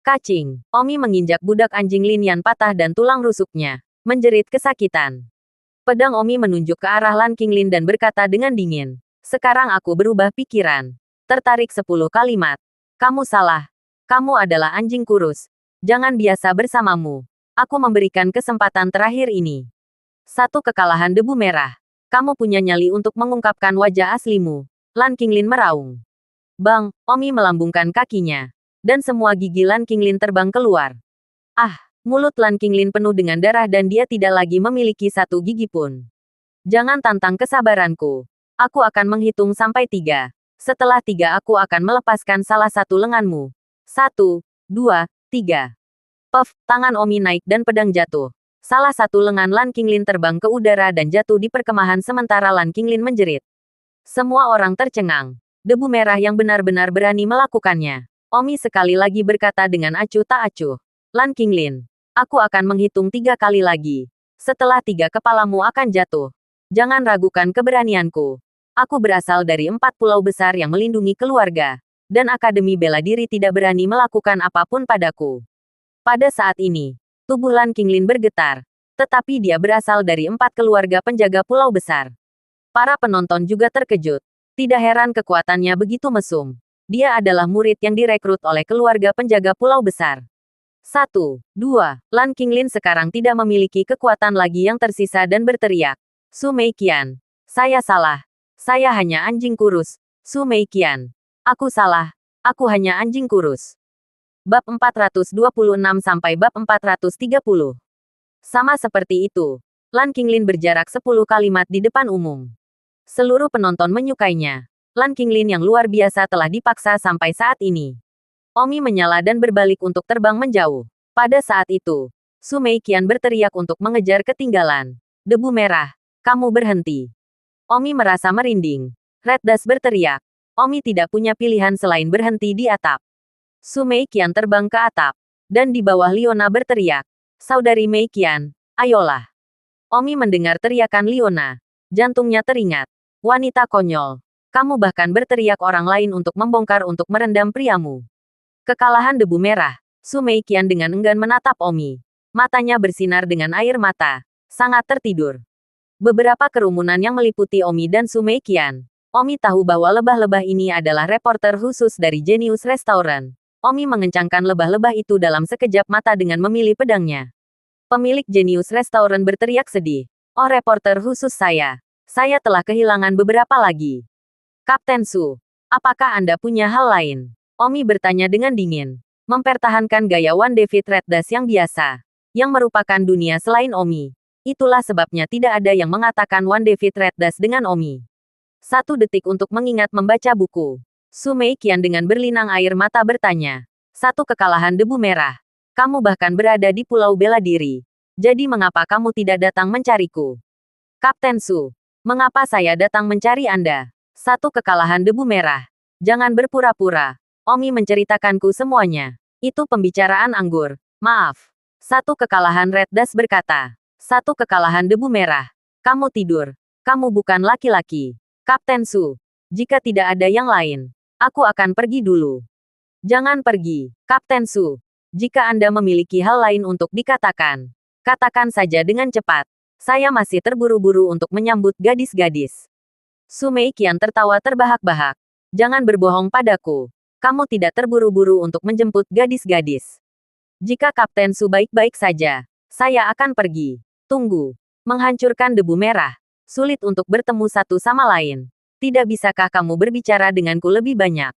Kacing. Omi menginjak budak anjing Lin Yan patah dan tulang rusuknya. Menjerit kesakitan. Pedang Omi menunjuk ke arah Lan Qinglin dan berkata dengan dingin. Sekarang aku berubah pikiran. Tertarik 10 kalimat. Kamu salah. Kamu adalah anjing kurus. Jangan biasa bersamamu. Aku memberikan kesempatan terakhir ini. 1 kekalahan debu merah. Kamu punya nyali untuk mengungkapkan wajah aslimu. Lan Qinglin meraung. Bang, Omi melambungkan kakinya. Dan semua gigi Lan Qinglin terbang keluar. Ah! Mulut Lan Qinglin penuh dengan darah dan dia tidak lagi memiliki 1 gigi pun. Jangan tantang kesabaranku. Aku akan menghitung sampai 3. Setelah 3 aku akan melepaskan salah satu lenganmu. 1, 2, 3. Puff, tangan Omi naik dan pedang jatuh. Salah satu lengan Lan Qinglin terbang ke udara dan jatuh di perkemahan sementara Lan Qinglin menjerit. Semua orang tercengang. Debu merah yang benar-benar berani melakukannya. Omi sekali lagi berkata dengan acuh tak acuh. Lan Qinglin, aku akan menghitung 3 kali lagi. Setelah 3 kepalamu akan jatuh. Jangan ragukan keberanianku. Aku berasal dari 4 pulau besar yang melindungi keluarga. Dan Akademi Bela Diri tidak berani melakukan apapun padaku. Pada saat ini, tubuh Lan Qinglin bergetar. Tetapi dia berasal dari 4 keluarga penjaga pulau besar. Para penonton juga terkejut. Tidak heran kekuatannya begitu mesum. Dia adalah murid yang direkrut oleh keluarga penjaga pulau besar. 1, 2. Lan Qinglin sekarang tidak memiliki kekuatan lagi yang tersisa dan berteriak. Su Meiqian. Saya salah. Saya hanya anjing kurus. Su Meiqian. Aku salah. Aku hanya anjing kurus. Bab 426 sampai bab 430. Sama seperti itu. Lan Qinglin berjarak 10 kalimat di depan umum. Seluruh penonton menyukainya. Lan Qinglin yang luar biasa telah dipaksa sampai saat ini. Omi menyala dan berbalik untuk terbang menjauh. Pada saat itu, Su Meiqian berteriak untuk mengejar ketinggalan. Debu merah, kamu berhenti. Omi merasa merinding. Red Dust berteriak. Omi tidak punya pilihan selain berhenti di atap. Su Meiqian terbang ke atap. Dan di bawah Liona berteriak. Saudari Meiqian, ayolah. Omi mendengar teriakan Liona. Jantungnya teringat. Wanita konyol. Kamu bahkan berteriak orang lain untuk membongkar untuk merendam priamu. Kekalahan debu merah. Su Meiqian dengan enggan menatap Omi. Matanya bersinar dengan air mata. Sangat tertidur. Beberapa kerumunan yang meliputi Omi dan Su Meiqian. Omi tahu bahwa lebah-lebah ini adalah reporter khusus dari Genius Restaurant. Omi mengencangkan lebah-lebah itu dalam sekejap mata dengan memilih pedangnya. Pemilik Genius Restaurant berteriak sedih. Oh reporter khusus saya. Saya telah kehilangan beberapa lagi. Kapten Su, apakah Anda punya hal lain? Omi bertanya dengan dingin. Mempertahankan gaya One David Red Dust yang biasa. Yang merupakan dunia selain Omi. Itulah sebabnya tidak ada yang mengatakan One David Red Dust dengan Omi. 1 detik untuk mengingat membaca buku. Su Meiqian dengan berlinang air mata bertanya. 1 kekalahan debu merah. Kamu bahkan berada di Pulau Bela Diri. Jadi mengapa kamu tidak datang mencariku? Kapten Su, mengapa saya datang mencari Anda? 1 kekalahan debu merah. Jangan berpura-pura. Omi menceritakanku semuanya. Itu pembicaraan anggur. Maaf. 1 kekalahan Red Dust berkata. 1 kekalahan debu merah. Kamu tidur. Kamu bukan laki-laki. Kapten Su. Jika tidak ada yang lain, aku akan pergi dulu. Jangan pergi, Kapten Su. Jika Anda memiliki hal lain untuk dikatakan, katakan saja dengan cepat. Saya masih terburu-buru untuk menyambut gadis-gadis. Su Meiqian tertawa terbahak-bahak. Jangan berbohong padaku. Kamu tidak terburu-buru untuk menjemput gadis-gadis. Jika Kapten Su baik-baik saja, saya akan pergi. Tunggu. Menghancurkan debu merah. Sulit untuk bertemu satu sama lain. Tidak bisakah kamu berbicara denganku lebih banyak?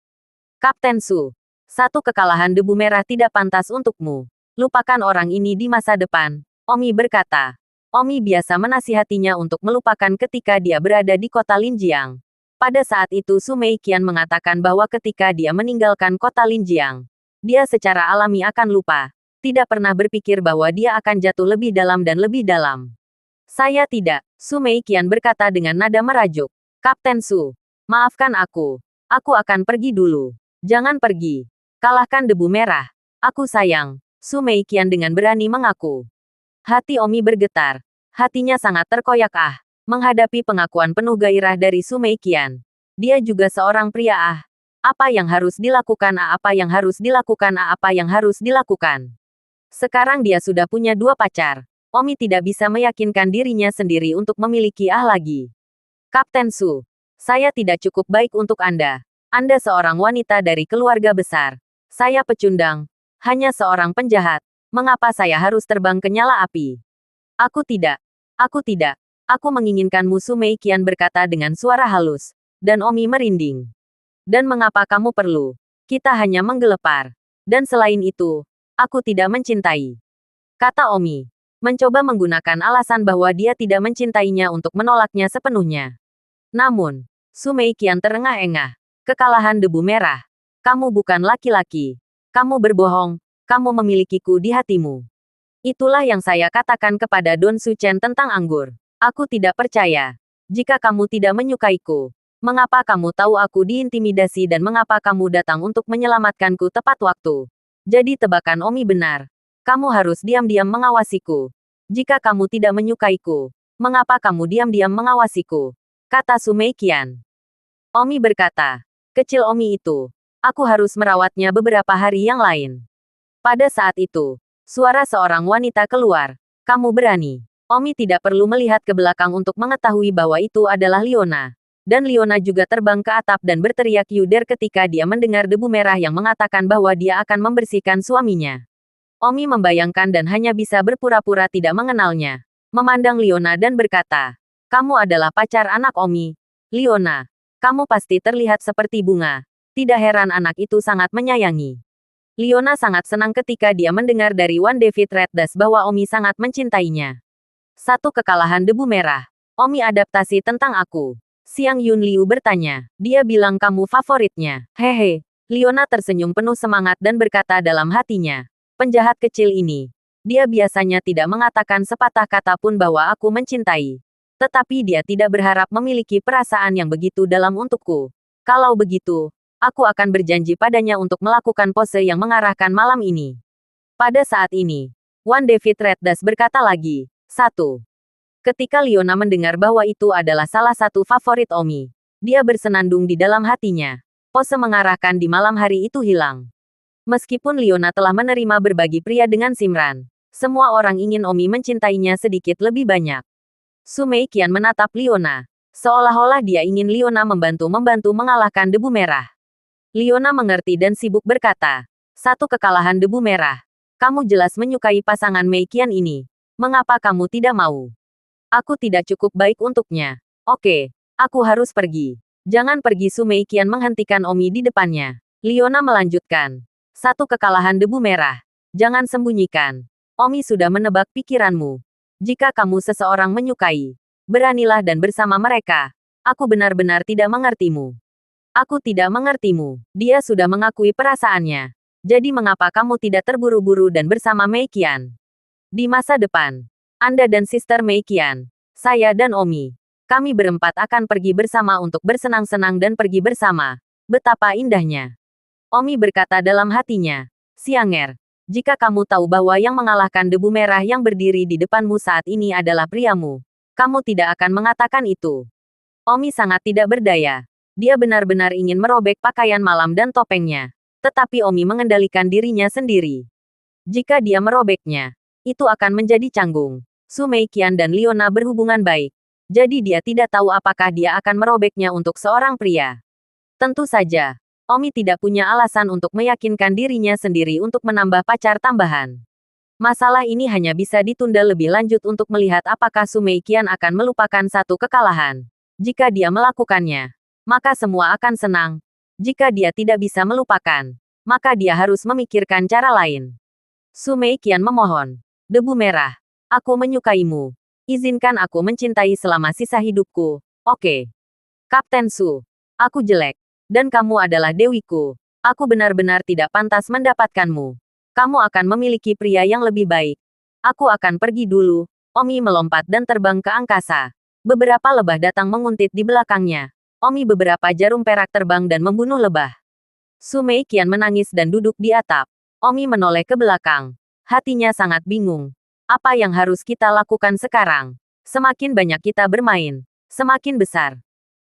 Kapten Su. 1 kekalahan debu merah tidak pantas untukmu. Lupakan orang ini di masa depan. Omi berkata. Omi biasa menasihatinya untuk melupakan ketika dia berada di kota Linjiang. Pada saat itu Su Meiqian mengatakan bahwa ketika dia meninggalkan kota Linjiang, dia secara alami akan lupa. Tidak pernah berpikir bahwa dia akan jatuh lebih dalam dan lebih dalam. Saya tidak, Su Meiqian berkata dengan nada merajuk. Kapten Su, maafkan aku. Aku akan pergi dulu. Jangan pergi. Kalahkan debu merah. Aku sayang. Su Meiqian dengan berani mengaku. Hati Omi bergetar. Hatinya sangat terkoyak menghadapi pengakuan penuh gairah dari Su Meiqian. Dia juga seorang pria Apa yang harus dilakukan apa yang harus dilakukan apa yang harus dilakukan. Sekarang dia sudah punya 2 pacar. Omi tidak bisa meyakinkan dirinya sendiri untuk memiliki lagi. Kapten Su, saya tidak cukup baik untuk Anda. Anda seorang wanita dari keluarga besar. Saya pecundang. Hanya seorang penjahat. Mengapa saya harus terbang ke nyala api? Aku tidak. Aku tidak. Aku menginginkanmu, Su Meiqian berkata dengan suara halus. Dan Omi merinding. Dan mengapa kamu perlu? Kita hanya menggelepar. Dan selain itu, aku tidak mencintai. Kata Omi. Mencoba menggunakan alasan bahwa dia tidak mencintainya untuk menolaknya sepenuhnya. Namun, Su Meiqian terengah-engah. Kekalahan debu merah. Kamu bukan laki-laki. Kamu berbohong. Kamu memilikiku di hatimu. Itulah yang saya katakan kepada Don Su Chen tentang anggur. Aku tidak percaya. Jika kamu tidak menyukaiku, Mengapa kamu tahu aku diintimidasi dan mengapa kamu datang untuk menyelamatkanku tepat waktu? Jadi tebakan Omi benar. Kamu harus diam-diam mengawasiku. Jika kamu tidak menyukaiku, mengapa kamu diam-diam mengawasiku? Kata Su Meiqian. Omi berkata, kecil Omi itu. Aku harus merawatnya beberapa hari yang lain. Pada saat itu, suara seorang wanita keluar. Kamu berani. Omi tidak perlu melihat ke belakang untuk mengetahui bahwa itu adalah Liona. Dan Liona juga terbang ke atap dan berteriak Yuder ketika dia mendengar debu merah yang mengatakan bahwa dia akan membersihkan suaminya. Omi membayangkan dan hanya bisa berpura-pura tidak mengenalnya. Memandang Liona dan berkata, kamu adalah pacar anak Omi. Liona, kamu pasti terlihat seperti bunga. Tidak heran anak itu sangat menyayangi. Liona sangat senang ketika dia mendengar dari Wan David Reddas bahwa Omi sangat mencintainya. Satu kekalahan debu merah. Omi adaptasi tentang aku. Siang Yun Liu bertanya. Dia bilang kamu favoritnya. Hehe. Liona tersenyum penuh semangat dan berkata dalam hatinya. Penjahat kecil ini. Dia biasanya tidak mengatakan sepatah kata pun bahwa aku mencintai. Tetapi dia tidak berharap memiliki perasaan yang begitu dalam untukku. Kalau begitu, aku akan berjanji padanya untuk melakukan pose yang mengarahkan malam ini. Pada saat ini, Wan David Reddas berkata lagi. 1. Ketika Liona mendengar bahwa itu adalah salah satu favorit Omi, dia bersenandung di dalam hatinya. Pose mengarahkan di malam hari itu hilang. Meskipun Liona telah menerima berbagi pria dengan Simran, semua orang ingin Omi mencintainya sedikit lebih banyak. Su Meiqian menatap Liona, seolah-olah dia ingin Liona membantu mengalahkan debu merah. Liona mengerti dan sibuk berkata, satu kekalahan debu merah. Kamu jelas menyukai pasangan Meiqian ini. Mengapa kamu tidak mau? Aku tidak cukup baik untuknya. Oke, aku harus pergi. Jangan pergi. Su Meiqian menghentikan Omi di depannya. Liona melanjutkan. Satu kekalahan debu merah. Jangan sembunyikan. Omi sudah menebak pikiranmu. Jika kamu seseorang menyukai, beranilah dan bersama mereka. Aku benar-benar tidak mengertimu. Aku tidak mengertimu. Dia sudah mengakui perasaannya. Jadi mengapa kamu tidak terburu-buru dan bersama Meiqian? Di masa depan, Anda dan Sister Meiqian, saya dan Omi, kami berempat akan pergi bersama untuk bersenang-senang dan pergi bersama. Betapa indahnya. Omi berkata dalam hatinya, Sianger, jika kamu tahu bahwa yang mengalahkan debu merah yang berdiri di depanmu saat ini adalah priamu, kamu tidak akan mengatakan itu. Omi sangat tidak berdaya. Dia benar-benar ingin merobek pakaian malam dan topengnya. Tetapi Omi mengendalikan dirinya sendiri. Jika dia merobeknya, itu akan menjadi canggung. Su Meiqian dan Liona berhubungan baik. Jadi dia tidak tahu apakah dia akan merobeknya untuk seorang pria. Tentu saja, Omi tidak punya alasan untuk meyakinkan dirinya sendiri untuk menambah pacar tambahan. Masalah ini hanya bisa ditunda lebih lanjut untuk melihat apakah Su Meiqian akan melupakan satu kekalahan. Jika dia melakukannya, maka semua akan senang. Jika dia tidak bisa melupakan, maka dia harus memikirkan cara lain. Su Meiqian memohon. Debu merah. Aku menyukaimu. Izinkan aku mencintai selama sisa hidupku. Oke. Kapten Su. Aku jelek. Dan kamu adalah dewiku. Aku benar-benar tidak pantas mendapatkanmu. Kamu akan memiliki pria yang lebih baik. Aku akan pergi dulu. Omi melompat dan terbang ke angkasa. Beberapa lebah datang menguntit di belakangnya. Omi beberapa jarum perak terbang dan membunuh lebah. Su Meiqian menangis dan duduk di atap. Omi menoleh ke belakang. Hatinya sangat bingung. Apa yang harus kita lakukan sekarang? Semakin banyak kita bermain, semakin besar.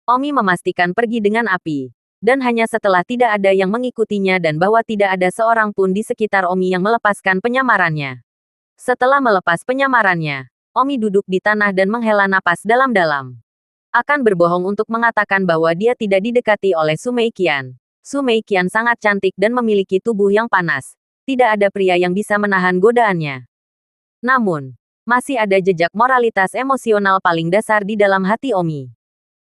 Omi memastikan pergi dengan api. Dan hanya setelah tidak ada yang mengikutinya dan bahwa tidak ada seorang pun di sekitar Omi yang melepaskan penyamarannya. Setelah melepas penyamarannya, Omi duduk di tanah dan menghela napas dalam-dalam. Akan berbohong untuk mengatakan bahwa dia tidak didekati oleh Su Meiqian. Su Meiqian sangat cantik dan memiliki tubuh yang panas. Tidak ada pria yang bisa menahan godaannya. Namun, masih ada jejak moralitas emosional paling dasar di dalam hati Omi.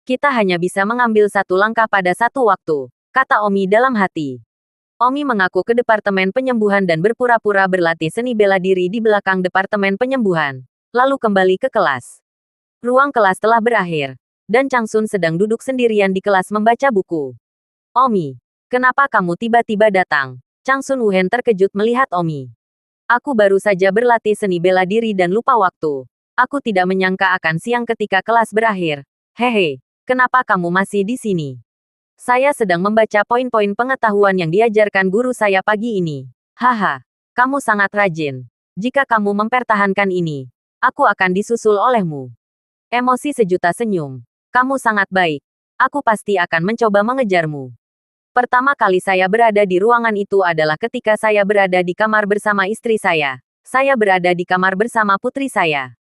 Kita hanya bisa mengambil satu langkah pada satu waktu, kata Omi dalam hati. Omi mengaku ke Departemen Penyembuhan dan berpura-pura berlatih seni bela diri di belakang Departemen Penyembuhan, lalu kembali ke kelas. Ruang kelas telah berakhir, dan Chang Sun sedang duduk sendirian di kelas membaca buku. Omi, kenapa kamu tiba-tiba datang? Chang Sun Wuhen terkejut melihat Omi. Aku baru saja berlatih seni bela diri dan lupa waktu. Aku tidak menyangka akan siang ketika kelas berakhir. Hehe. Kenapa kamu masih di sini? Saya sedang membaca poin-poin pengetahuan yang diajarkan guru saya pagi ini. Haha, kamu sangat rajin. Jika kamu mempertahankan ini, aku akan disusul olehmu. Emosi sejuta senyum. Kamu sangat baik. Aku pasti akan mencoba mengejarmu. Pertama kali saya berada di ruangan itu adalah ketika saya berada di kamar bersama istri saya. Saya berada di kamar bersama putri saya.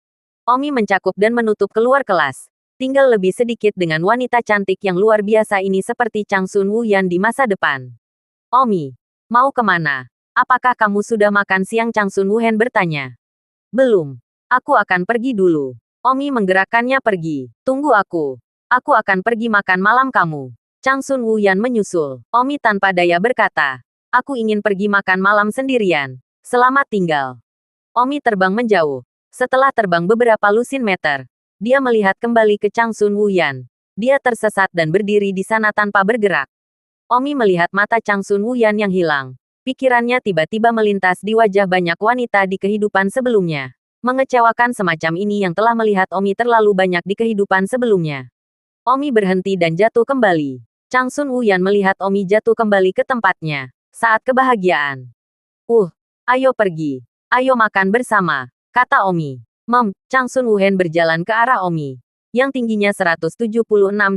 Omi mencakup dan menutup keluar kelas. Tinggal lebih sedikit dengan wanita cantik yang luar biasa ini seperti Chang Sun Wuyan di masa depan. Omi, mau kemana? Apakah kamu sudah makan siang? Chang Sun Wuhan bertanya. Belum. Aku akan pergi dulu. Omi menggerakkannya pergi. Tunggu aku. Aku akan pergi makan malam kamu. Chang Sun Wuyan menyusul. Omi tanpa daya berkata. Aku ingin pergi makan malam sendirian. Selamat tinggal. Omi terbang menjauh. Setelah terbang beberapa lusin meter, dia melihat kembali ke Chang Sun Wuyan. Dia tersesat dan berdiri di sana tanpa bergerak. Omi melihat mata Chang Sun Wuyan yang hilang. Pikirannya tiba-tiba melintas di wajah banyak wanita di kehidupan sebelumnya. Mengecewakan semacam ini yang telah melihat Omi terlalu banyak di kehidupan sebelumnya. Omi berhenti dan jatuh kembali. Chang Sun Wuyan melihat Omi jatuh kembali ke tempatnya. Saat kebahagiaan. Ayo pergi. Ayo makan bersama, kata Omi. Chang Sun Wuhan berjalan ke arah Omi, yang tingginya 176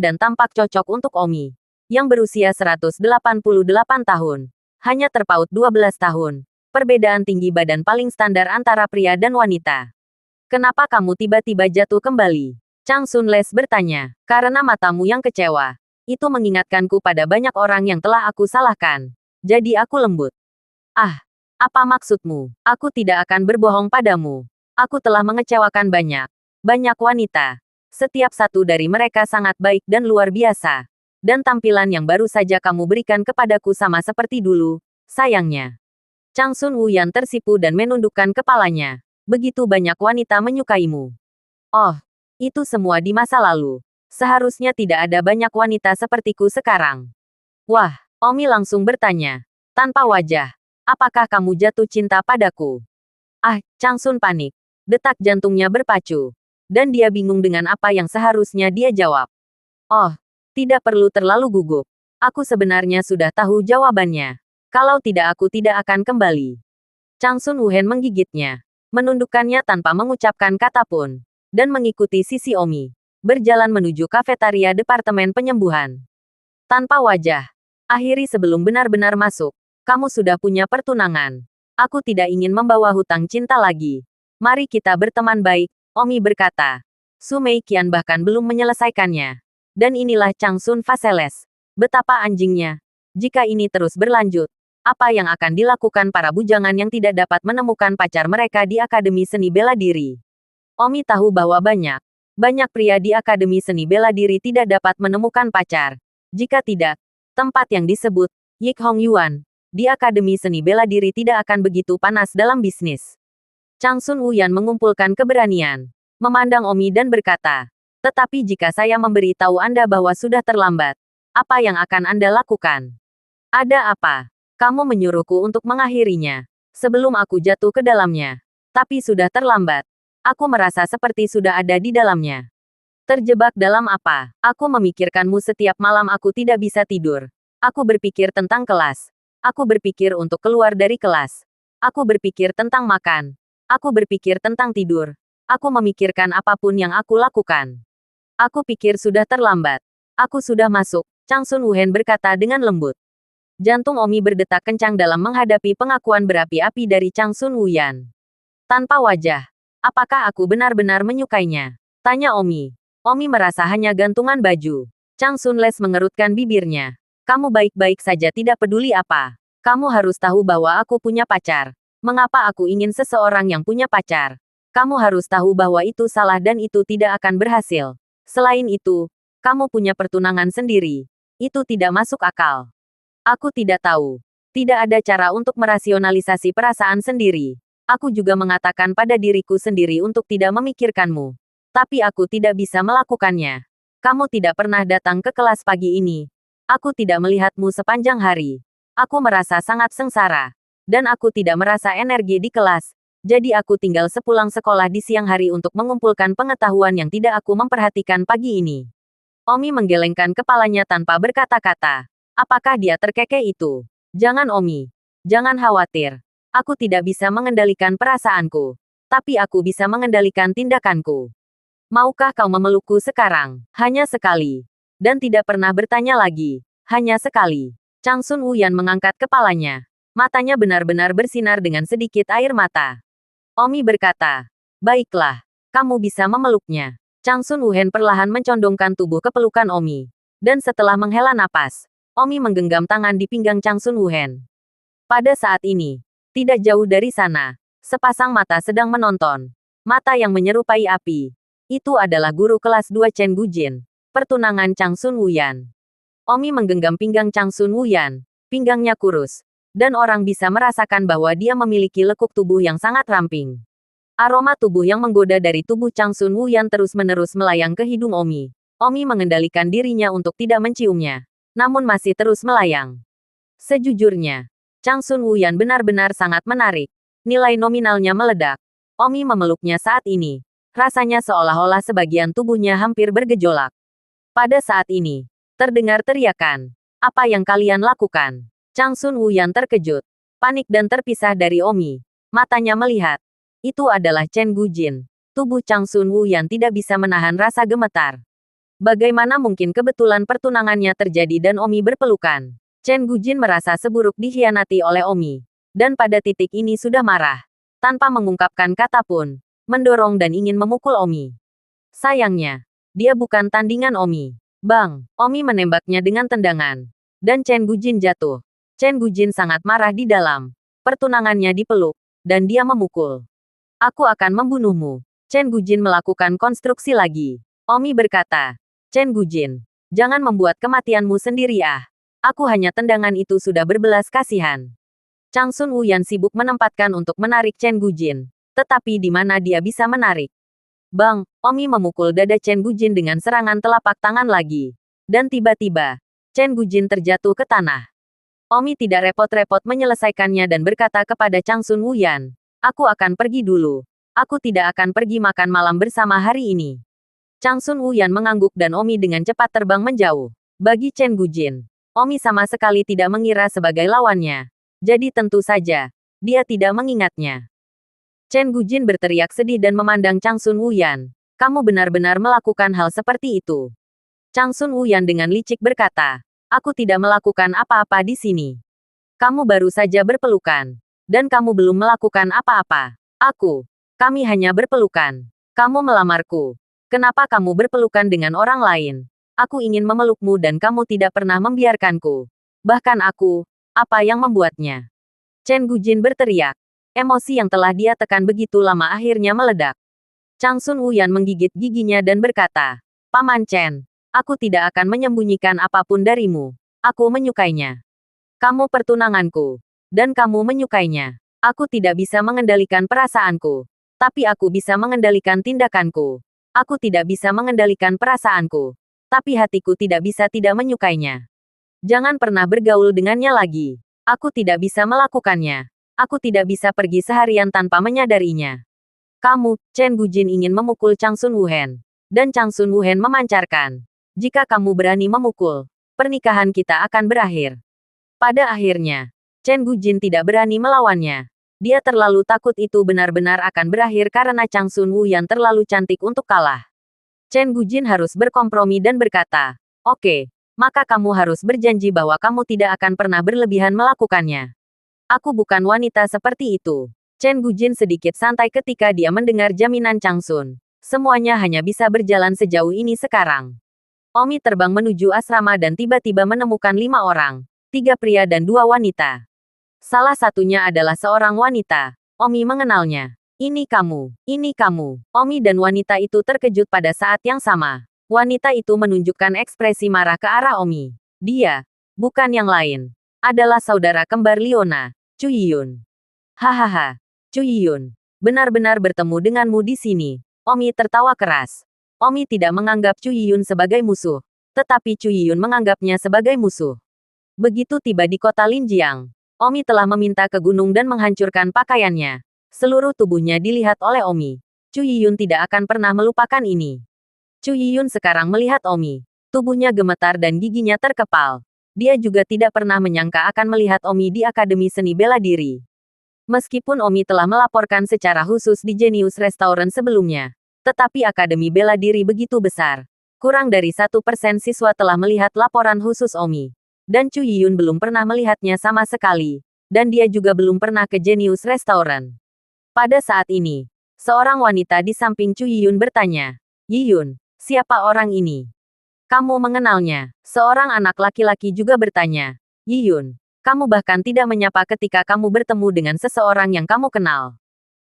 dan tampak cocok untuk Omi, yang berusia 188 tahun. Hanya terpaut 12 tahun. Perbedaan tinggi badan paling standar antara pria dan wanita. Kenapa kamu tiba-tiba jatuh kembali? Chang Sun Les bertanya. Karena matamu yang kecewa. Itu mengingatkanku pada banyak orang yang telah aku salahkan. Jadi aku lembut. Apa maksudmu? Aku tidak akan berbohong padamu. Aku telah mengecewakan banyak wanita. Setiap satu dari mereka sangat baik dan luar biasa. Dan tampilan yang baru saja kamu berikan kepadaku sama seperti dulu, sayangnya. Chang Sun Wuyan tersipu dan menundukkan kepalanya. Begitu banyak wanita menyukaimu. Oh, itu semua di masa lalu. Seharusnya tidak ada banyak wanita sepertiku sekarang. Wah, Omi langsung bertanya. Tanpa wajah. Apakah kamu jatuh cinta padaku? Chang Sun panik. Detak jantungnya berpacu. Dan dia bingung dengan apa yang seharusnya dia jawab. Oh, tidak perlu terlalu gugup. Aku sebenarnya sudah tahu jawabannya. Kalau tidak aku tidak akan kembali. Chang Sun Wuhan menggigitnya. Menundukkannya tanpa mengucapkan kata pun. Dan mengikuti sisi Omi. Berjalan menuju kafetaria departemen penyembuhan. Tanpa wajah. Akhiri sebelum benar-benar masuk. Kamu sudah punya pertunangan. Aku tidak ingin membawa hutang cinta lagi. Mari kita berteman baik, Omi berkata. Su Meiqian bahkan belum menyelesaikannya. Dan inilah Chang Sun Vaseles. Betapa anjingnya. Jika ini terus berlanjut, apa yang akan dilakukan para bujangan yang tidak dapat menemukan pacar mereka di Akademi Seni Bela Diri? Omi tahu bahwa banyak pria di Akademi Seni Bela Diri tidak dapat menemukan pacar. Jika tidak, tempat yang disebut Yik Hong Yuan di Akademi Seni Bela Diri tidak akan begitu panas dalam bisnis. Chang Sun Wuyan mengumpulkan keberanian, memandang Omi dan berkata, tetapi jika saya memberi tahu Anda bahwa sudah terlambat, apa yang akan Anda lakukan? Ada apa? Kamu menyuruhku untuk mengakhirinya, sebelum aku jatuh ke dalamnya. Tapi sudah terlambat. Aku merasa seperti sudah ada di dalamnya. Terjebak dalam apa? Aku memikirkanmu setiap malam aku tidak bisa tidur. Aku berpikir tentang kelas. Aku berpikir untuk keluar dari kelas. Aku berpikir tentang makan. Aku berpikir tentang tidur. Aku memikirkan apapun yang aku lakukan. Aku pikir sudah terlambat. Aku sudah masuk, Chang Sun Wuhan berkata dengan lembut. Jantung Omi berdetak kencang dalam menghadapi pengakuan berapi-api dari Chang Sun Wuyan. Tanpa wajah. Apakah aku benar-benar menyukainya? Tanya Omi. Omi merasa hanya gantungan baju. Chang Sun Les mengerutkan bibirnya. Kamu baik-baik saja tidak peduli apa. Kamu harus tahu bahwa aku punya pacar. Mengapa aku ingin seseorang yang punya pacar? Kamu harus tahu bahwa itu salah dan itu tidak akan berhasil. Selain itu, kamu punya pertunangan sendiri. Itu tidak masuk akal. Aku tidak tahu. Tidak ada cara untuk merasionalisasi perasaan sendiri. Aku juga mengatakan pada diriku sendiri untuk tidak memikirkanmu. Tapi aku tidak bisa melakukannya. Kamu tidak pernah datang ke kelas pagi ini. Aku tidak melihatmu sepanjang hari. Aku merasa sangat sengsara. Dan aku tidak merasa energi di kelas. Jadi aku tinggal sepulang sekolah di siang hari untuk mengumpulkan pengetahuan yang tidak aku memperhatikan pagi ini. Omi menggelengkan kepalanya tanpa berkata-kata. Apakah dia terkekeh itu? Jangan Omi. Jangan khawatir. Aku tidak bisa mengendalikan perasaanku. Tapi aku bisa mengendalikan tindakanku. Maukah kau memelukku sekarang? Hanya sekali. Dan tidak pernah bertanya lagi. Hanya sekali. Changsun Wuyan mengangkat kepalanya. Matanya benar-benar bersinar dengan sedikit air mata. Omi berkata, baiklah. Kamu bisa memeluknya. Changsun Wuhan perlahan mencondongkan tubuh ke pelukan Omi. Dan setelah menghela napas, Omi menggenggam tangan di pinggang Changsun Wuhan. Pada saat ini, tidak jauh dari sana, sepasang mata sedang menonton. Mata yang menyerupai api. Itu adalah guru kelas 2 Chen Gujin. Pertunangan Changsun Wuyan. Omi menggenggam pinggang Changsun Wuyan. Pinggangnya kurus. Dan orang bisa merasakan bahwa dia memiliki lekuk tubuh yang sangat ramping. Aroma tubuh yang menggoda dari tubuh Changsun Wuyan terus-menerus melayang ke hidung Omi. Omi mengendalikan dirinya untuk tidak menciumnya. Namun masih terus melayang. Sejujurnya, Changsun Wuyan benar-benar sangat menarik. Nilai nominalnya meledak. Omi memeluknya saat ini. Rasanya seolah-olah sebagian tubuhnya hampir bergejolak. Pada saat ini, terdengar teriakan. Apa yang kalian lakukan? Changsun Wuyan terkejut. Panik dan terpisah dari Omi. Matanya melihat. Itu adalah Chen Gujin. Tubuh Changsun Wuyan tidak bisa menahan rasa gemetar. Bagaimana mungkin kebetulan pertunangannya terjadi dan Omi berpelukan? Chen Gujin merasa seburuk dikhianati oleh Omi. Dan pada titik ini sudah marah. Tanpa mengungkapkan kata pun. Mendorong dan ingin memukul Omi. Sayangnya, dia bukan tandingan Omi. Bang, Omi menembaknya dengan tendangan. Dan Chen Gujin jatuh. Chen Gujin sangat marah di dalam. Pertunangannya dipeluk. Dan dia memukul. Aku akan membunuhmu. Chen Gujin melakukan konstruksi lagi. Omi berkata, Chen Gujin, jangan membuat kematianmu sendiri ah. Aku hanya tendangan itu sudah berbelas kasihan. Changsun Wuyan sibuk menempatkan untuk menarik Chen Gujin. Tetapi di mana dia bisa menarik? Bang, Omi memukul dada Chen Gujin dengan serangan telapak tangan lagi. Dan tiba-tiba, Chen Gujin terjatuh ke tanah. Omi tidak repot-repot menyelesaikannya dan berkata kepada Changsun Wuyan, aku akan pergi dulu. Aku tidak akan pergi makan malam bersama hari ini. Changsun Wuyan mengangguk dan Omi dengan cepat terbang menjauh. Bagi Chen Gujin, Omi sama sekali tidak mengira sebagai lawannya. Jadi tentu saja, dia tidak mengingatnya. Chen Gujin berteriak sedih dan memandang Changsun Wuyan. Kamu benar-benar melakukan hal seperti itu. Changsun Wuyan dengan licik berkata, aku tidak melakukan apa-apa di sini. Kamu baru saja berpelukan. Dan kamu belum melakukan apa-apa. Kami hanya berpelukan. Kamu melamarku. Kenapa kamu berpelukan dengan orang lain? Aku ingin memelukmu dan kamu tidak pernah membiarkanku. Bahkan aku, apa yang membuatnya? Chen Gujin berteriak. Emosi yang telah dia tekan begitu lama akhirnya meledak. Changsun Wuyan menggigit giginya dan berkata, Paman Chen, aku tidak akan menyembunyikan apapun darimu. Aku menyukainya. Kamu pertunanganku. Dan kamu menyukainya. Aku tidak bisa mengendalikan perasaanku. Tapi aku bisa mengendalikan tindakanku. Aku tidak bisa mengendalikan perasaanku. Tapi hatiku tidak bisa tidak menyukainya. Jangan pernah bergaul dengannya lagi. Aku tidak bisa melakukannya. Aku tidak bisa pergi seharian tanpa menyadarinya. Kamu, Chen Gujin ingin memukul Changsun Wuhan. Dan Changsun Wuhan memancarkan. Jika kamu berani memukul, pernikahan kita akan berakhir. Pada akhirnya, Chen Gujin tidak berani melawannya. Dia terlalu takut itu benar-benar akan berakhir karena Changsun Wuhan terlalu cantik untuk kalah. Chen Gujin harus berkompromi dan berkata, oke, maka kamu harus berjanji bahwa kamu tidak akan pernah berlebihan melakukannya. Aku bukan wanita seperti itu. Chen Gujin sedikit santai ketika dia mendengar jaminan Changsun. Semuanya hanya bisa berjalan sejauh ini sekarang. Omi terbang menuju asrama dan tiba-tiba menemukan 5 orang. 3 pria dan 2 wanita. Salah satunya adalah seorang wanita. Omi mengenalnya. Ini kamu. Omi dan wanita itu terkejut pada saat yang sama. Wanita itu menunjukkan ekspresi marah ke arah Omi. Dia, bukan yang lain, adalah saudara kembar Liona, Cu Yiyun. Hahaha, Cu Yiyun, benar-benar bertemu denganmu di sini. Omi tertawa keras. Omi tidak menganggap Cu Yiyun sebagai musuh, tetapi Cu Yiyun menganggapnya sebagai musuh. Begitu tiba di kota Linjiang, Omi telah meminta ke gunung dan menghancurkan pakaiannya. Seluruh tubuhnya dilihat oleh Omi. Cu Yiyun tidak akan pernah melupakan ini. Cu Yiyun sekarang melihat Omi. Tubuhnya gemetar dan giginya terkepal. Dia juga tidak pernah menyangka akan melihat Omi di Akademi Seni Bela Diri. Meskipun Omi telah melaporkan secara khusus di Genius Restaurant sebelumnya, tetapi Akademi Bela Diri begitu besar. Kurang dari 1% siswa telah melihat laporan khusus Omi. Dan Chu Yiyun belum pernah melihatnya sama sekali. Dan dia juga belum pernah ke Genius Restaurant. Pada saat ini, seorang wanita di samping Chu Yiyun bertanya, "Yiyun, siapa orang ini? Kamu mengenalnya?" Seorang anak laki-laki juga bertanya, "Yiyun, kamu bahkan tidak menyapa ketika kamu bertemu dengan seseorang yang kamu kenal."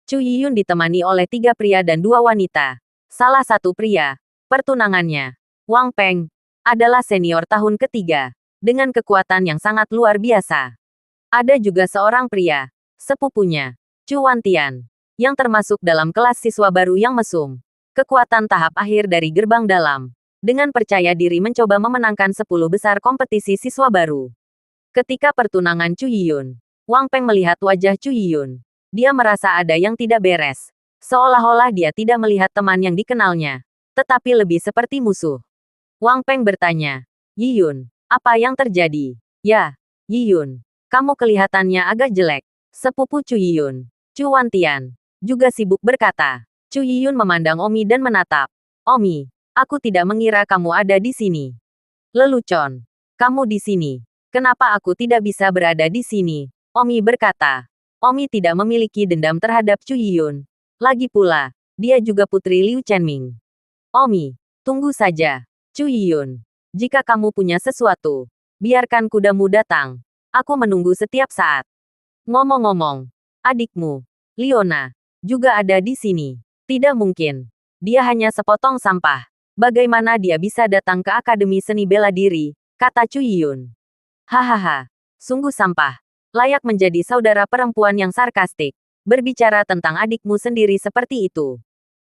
Chu Yiyun ditemani oleh 3 pria dan 2 wanita. Salah satu pria, pertunangannya, Wang Peng, adalah senior tahun ketiga, dengan kekuatan yang sangat luar biasa. Ada juga seorang pria, sepupunya, Chu Wantian, yang termasuk dalam kelas siswa baru yang mesum. Kekuatan tahap akhir dari gerbang dalam. Dengan percaya diri mencoba memenangkan 10 besar kompetisi siswa baru. Ketika pertunangan Chu Yiyun, Wang Peng melihat wajah Chu Yiyun. Dia merasa ada yang tidak beres. Seolah-olah dia tidak melihat teman yang dikenalnya, tetapi lebih seperti musuh. Wang Peng bertanya, "Yiyun, apa yang terjadi?" "Ya, Yiyun, kamu kelihatannya agak jelek." Sepupu Chu Yiyun, Chu Wantian, juga sibuk berkata. Chu Yiyun memandang Omi dan menatap. "Omi, aku tidak mengira kamu ada di sini." "Lelucon. Kamu di sini. Kenapa aku tidak bisa berada di sini?" Omi berkata. Omi tidak memiliki dendam terhadap Chu Yiyun. Lagi pula, dia juga putri Liu Chenming. "Omi, tunggu saja. Chu Yiyun, jika kamu punya sesuatu, biarkan kudamu datang. Aku menunggu setiap saat." "Ngomong-ngomong, adikmu, Leona, juga ada di sini." "Tidak mungkin. Dia hanya sepotong sampah. Bagaimana dia bisa datang ke Akademi Seni Bela Diri?" kata Chu Yiyun. "Hahaha, sungguh sampah. Layak menjadi saudara perempuan yang sarkastik. Berbicara tentang adikmu sendiri seperti itu.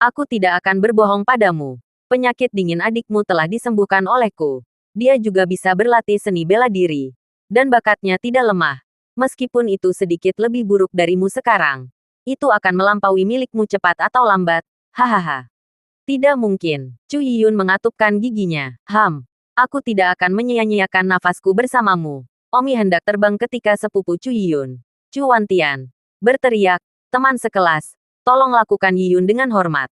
Aku tidak akan berbohong padamu. Penyakit dingin adikmu telah disembuhkan olehku. Dia juga bisa berlatih seni bela diri. Dan bakatnya tidak lemah. Meskipun itu sedikit lebih buruk darimu sekarang. Itu akan melampaui milikmu cepat atau lambat. Hahaha." "Tidak mungkin." Chu Yiyun mengatupkan giginya. Aku tidak akan menyia-nyiakan nafasku bersamamu." Omi hendak terbang ketika sepupu Chu Yiyun, Chu Wantian, berteriak, "Teman sekelas, tolong lakukan Yiyun dengan hormat."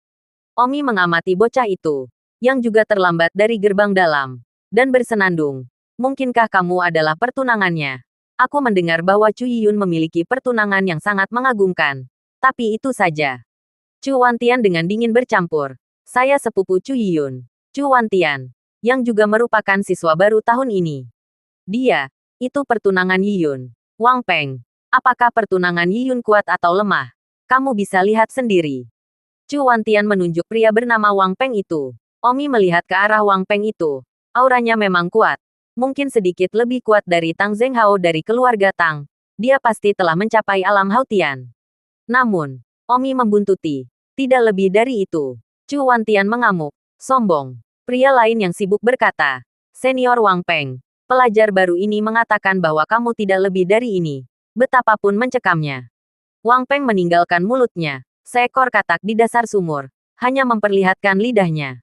Omi mengamati bocah itu, yang juga terlambat dari gerbang dalam, dan bersenandung. "Mungkinkah kamu adalah pertunangannya? Aku mendengar bahwa Chu Yiyun memiliki pertunangan yang sangat mengagumkan. Tapi itu saja." Chu Wantian dengan dingin bercampur. "Saya sepupu Chu Yiyun, Chu Wantian, yang juga merupakan siswa baru tahun ini." "Dia, itu pertunangan Yiyun. Wang Peng, apakah pertunangan Yiyun kuat atau lemah? Kamu bisa lihat sendiri." Chu Wantian menunjuk pria bernama Wang Peng itu. Omi melihat ke arah Wang Peng itu. Auranya memang kuat. Mungkin sedikit lebih kuat dari Tang Zhenghao dari keluarga Tang. Dia pasti telah mencapai alam Hautian. Namun, Omi membuntuti. Tidak lebih dari itu. Chu Wantian mengamuk. Sombong. Pria lain yang sibuk berkata. "Senior Wang Peng, pelajar baru ini mengatakan bahwa kamu tidak lebih dari ini. Betapapun mencekamnya." Wang Peng meninggalkan mulutnya. Seekor katak di dasar sumur. Hanya memperlihatkan lidahnya.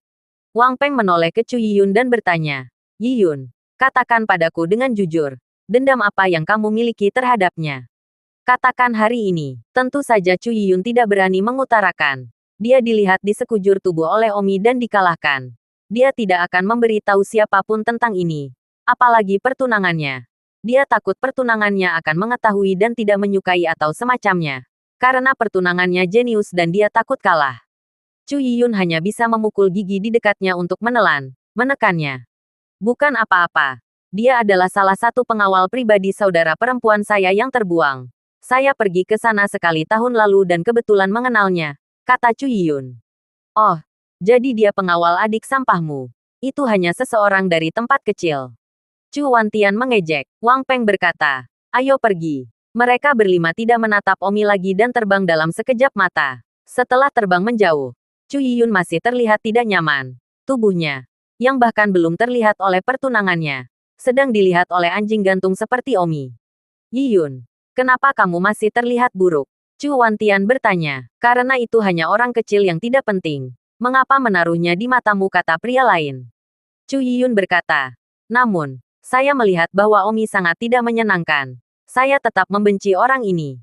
Wang Peng menoleh ke Chu Yiyun dan bertanya. "Yiyun, katakan padaku dengan jujur. Dendam apa yang kamu miliki terhadapnya? Katakan hari ini." Tentu saja Chu Yiyun tidak berani mengutarakan. Dia dilihat di sekujur tubuh oleh Omi dan dikalahkan. Dia tidak akan memberitahu siapapun tentang ini. Apalagi pertunangannya. Dia takut pertunangannya akan mengetahui dan tidak menyukai atau semacamnya. Karena pertunangannya jenius dan dia takut kalah. Chu Yiyun hanya bisa memukul gigi di dekatnya untuk menekannya. "Bukan apa-apa. Dia adalah salah satu pengawal pribadi saudara perempuan saya yang terbuang. Saya pergi ke sana sekali tahun lalu dan kebetulan mengenalnya," kata Chu Yiyun. "Oh, jadi dia pengawal adik sampahmu. Itu hanya seseorang dari tempat kecil." Chu Wantian mengejek. Wang Peng berkata, "Ayo pergi." Mereka berlima tidak menatap Omi lagi dan terbang dalam sekejap mata. Setelah terbang menjauh, Chu Yiyun masih terlihat tidak nyaman. Tubuhnya, yang bahkan belum terlihat oleh pertunangannya, sedang dilihat oleh anjing gantung seperti Omi. "Yiyun, kenapa kamu masih terlihat buruk?" Chu Wantian bertanya. "Karena itu hanya orang kecil yang tidak penting. Mengapa menaruhnya di matamu?" kata pria lain. Chu Yiyun berkata. Namun, saya melihat bahwa Omi sangat tidak menyenangkan. Saya tetap membenci orang ini.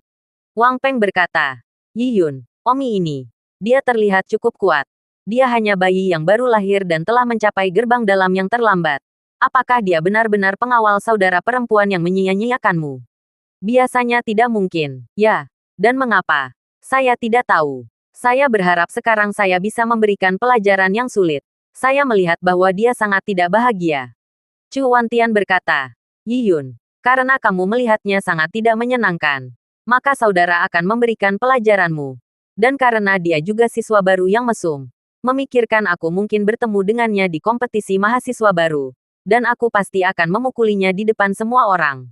Wang Peng berkata. Yiyun, Omi ini. Dia terlihat cukup kuat. Dia hanya bayi yang baru lahir dan telah mencapai gerbang dalam yang terlambat. Apakah dia benar-benar pengawal saudara perempuan yang menyia-nyiakanmu? Biasanya tidak mungkin. Ya. Dan mengapa? Saya tidak tahu. Saya berharap sekarang saya bisa memberikan pelajaran yang sulit. Saya melihat bahwa dia sangat tidak bahagia. Chu Wantian berkata. Yiyun, karena kamu melihatnya sangat tidak menyenangkan, maka saudara akan memberikan pelajaranmu. Dan karena dia juga siswa baru yang mesum, memikirkan aku mungkin bertemu dengannya di kompetisi mahasiswa baru. Dan aku pasti akan memukulinya di depan semua orang.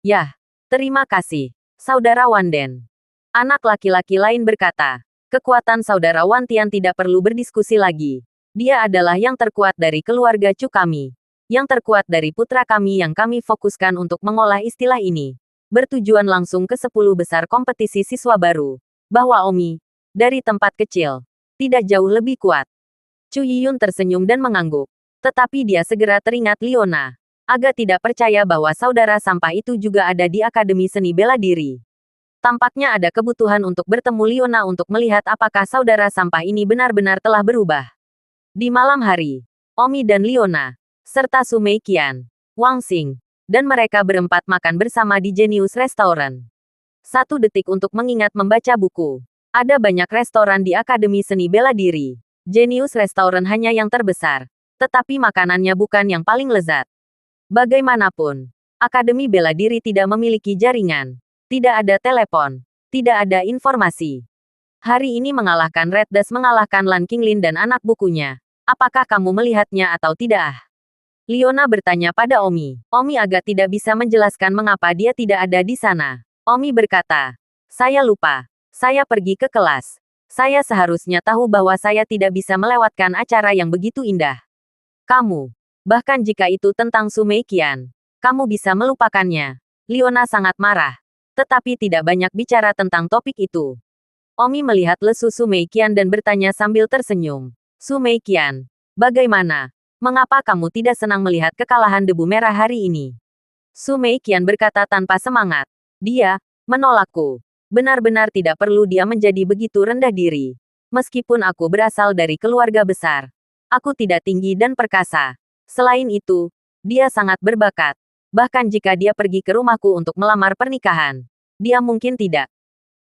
Yah, terima kasih, saudara Wanden. Anak laki-laki lain berkata, kekuatan saudara Wantian tidak perlu berdiskusi lagi. Dia adalah yang terkuat dari keluarga Chu kami. Yang terkuat dari putra kami yang kami fokuskan untuk mengolah istilah ini. Bertujuan langsung ke 10 besar kompetisi siswa baru. Bahwa Omi, dari tempat kecil, tidak jauh lebih kuat. Chu Yiyun tersenyum dan mengangguk. Tetapi dia segera teringat Liona. Agak tidak percaya bahwa saudara sampah itu juga ada di Akademi Seni Bela Diri. Tampaknya ada kebutuhan untuk bertemu Liona untuk melihat apakah saudara sampah ini benar-benar telah berubah. Di malam hari, Omi dan Liona, serta Su Meiqian, Wang Xing, dan mereka berempat makan bersama di Genius Restaurant. 1 detik untuk mengingat membaca buku. Ada banyak restoran di Akademi Seni Bela Diri. Genius Restaurant hanya yang terbesar. Tetapi makanannya bukan yang paling lezat. Bagaimanapun, Akademi Bela Diri tidak memiliki jaringan. Tidak ada telepon. Tidak ada informasi. Hari ini mengalahkan Red Dash mengalahkan Lan Qinglin dan anak bukunya. Apakah kamu melihatnya atau tidak? Liona bertanya pada Omi. Omi agak tidak bisa menjelaskan mengapa dia tidak ada di sana. Omi berkata, saya lupa. Saya pergi ke kelas. Saya seharusnya tahu bahwa saya tidak bisa melewatkan acara yang begitu indah. Kamu, bahkan jika itu tentang Su Meiqian, kamu bisa melupakannya. Liona sangat marah. Tetapi tidak banyak bicara tentang topik itu. Omi melihat lesu Su Meiqian dan bertanya sambil tersenyum. Su Meiqian, bagaimana? Mengapa kamu tidak senang melihat kekalahan debu merah hari ini? Su Meiqian berkata tanpa semangat. Dia menolakku. Benar-benar tidak perlu dia menjadi begitu rendah diri. Meskipun aku berasal dari keluarga besar. Aku tidak tinggi dan perkasa. Selain itu, dia sangat berbakat. Bahkan jika dia pergi ke rumahku untuk melamar pernikahan, dia mungkin tidak.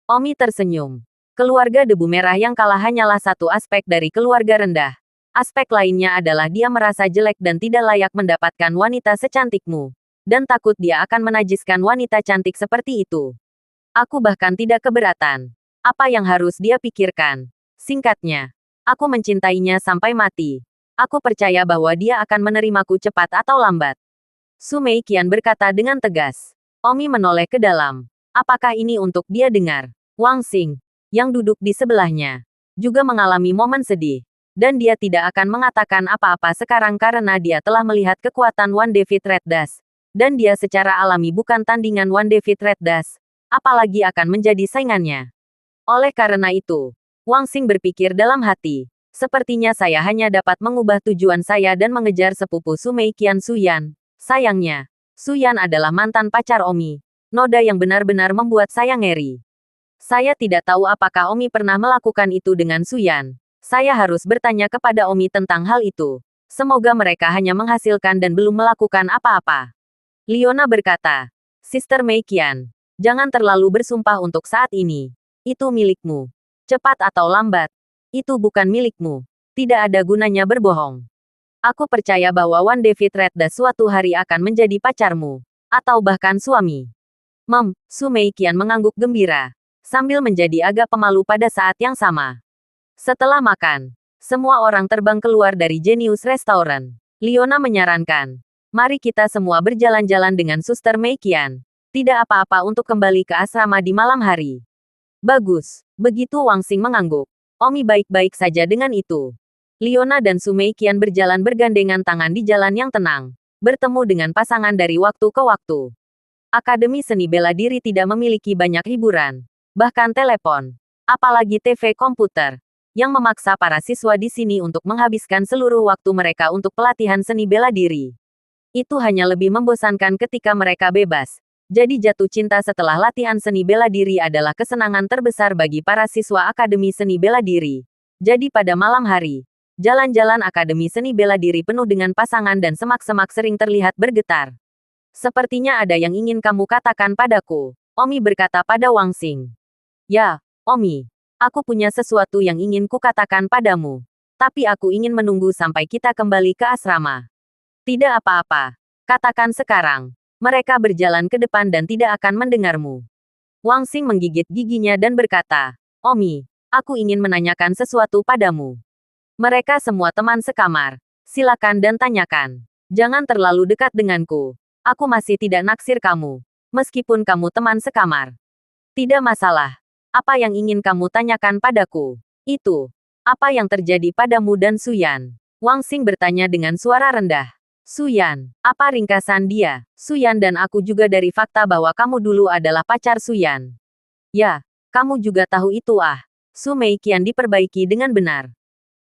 Omi tersenyum. Keluarga debu merah yang kalah hanyalah satu aspek dari keluarga rendah. Aspek lainnya adalah dia merasa jelek dan tidak layak mendapatkan wanita secantikmu. Dan takut dia akan menajiskan wanita cantik seperti itu. Aku bahkan tidak keberatan. Apa yang harus dia pikirkan? Singkatnya, aku mencintainya sampai mati. Aku percaya bahwa dia akan menerimaku cepat atau lambat. Su Meiqian berkata dengan tegas. Omi menoleh ke dalam. Apakah ini untuk dia dengar? Wang Xing, yang duduk di sebelahnya, juga mengalami momen sedih. Dan dia tidak akan mengatakan apa-apa sekarang karena dia telah melihat kekuatan One David Red Dash. Dan dia secara alami bukan tandingan One David Red Dash. Apalagi akan menjadi saingannya. Oleh karena itu, Wang Xing berpikir dalam hati. Sepertinya saya hanya dapat mengubah tujuan saya dan mengejar sepupu Su Meiqian Suyan. Sayangnya, Suyan adalah mantan pacar Omi. Noda yang benar-benar membuat saya ngeri. Saya tidak tahu apakah Omi pernah melakukan itu dengan Suyan. Saya harus bertanya kepada Omi tentang hal itu. Semoga mereka hanya menghasilkan dan belum melakukan apa-apa. Liona berkata, Sister Meiqian, jangan terlalu bersumpah untuk saat ini. Itu milikmu. Cepat atau lambat. Itu bukan milikmu. Tidak ada gunanya berbohong. Aku percaya bahwa One David Red Dash suatu hari akan menjadi pacarmu. Atau bahkan suami. Su Meiqian mengangguk gembira. Sambil menjadi agak pemalu pada saat yang sama. Setelah makan, semua orang terbang keluar dari Genius Restaurant. Liona menyarankan, mari kita semua berjalan-jalan dengan Suster Meiqian. Tidak apa-apa untuk kembali ke asrama di malam hari. Bagus, begitu Wang Xing mengangguk. Omi baik-baik saja dengan itu. Liona dan Su Meiqian berjalan bergandengan tangan di jalan yang tenang. Bertemu dengan pasangan dari waktu ke waktu. Akademi Seni Bela Diri tidak memiliki banyak hiburan. Bahkan telepon. Apalagi TV komputer. yang memaksa para siswa di sini untuk menghabiskan seluruh waktu mereka untuk pelatihan seni bela diri. Itu hanya lebih membosankan ketika mereka bebas. Jadi jatuh cinta setelah latihan seni bela diri adalah kesenangan terbesar bagi para siswa Akademi Seni Bela Diri. Jadi pada malam hari, jalan-jalan Akademi Seni Bela Diri penuh dengan pasangan dan semak-semak sering terlihat bergetar. Sepertinya ada yang ingin kamu katakan padaku, Omi berkata pada Wang Xing. Ya, Omi. Aku punya sesuatu yang ingin kukatakan padamu. Tapi aku ingin menunggu sampai kita kembali ke asrama. Tidak apa-apa. Katakan sekarang. Mereka berjalan ke depan dan tidak akan mendengarmu. Wang Xing menggigit giginya dan berkata, Omi, aku ingin menanyakan sesuatu padamu. Mereka semua teman sekamar. Silakan dan tanyakan. Jangan terlalu dekat denganku. Aku masih tidak naksir kamu. Meskipun kamu teman sekamar. Tidak masalah. Apa yang ingin kamu tanyakan padaku? Itu. Apa yang terjadi padamu dan Suyan? Wang Xing bertanya dengan suara rendah. Suyan, apa ringkasan dia? Suyan dan aku juga dari fakta bahwa kamu dulu adalah pacar Suyan. Ya, kamu juga tahu itu ah. Su Meiqian diperbaiki dengan benar.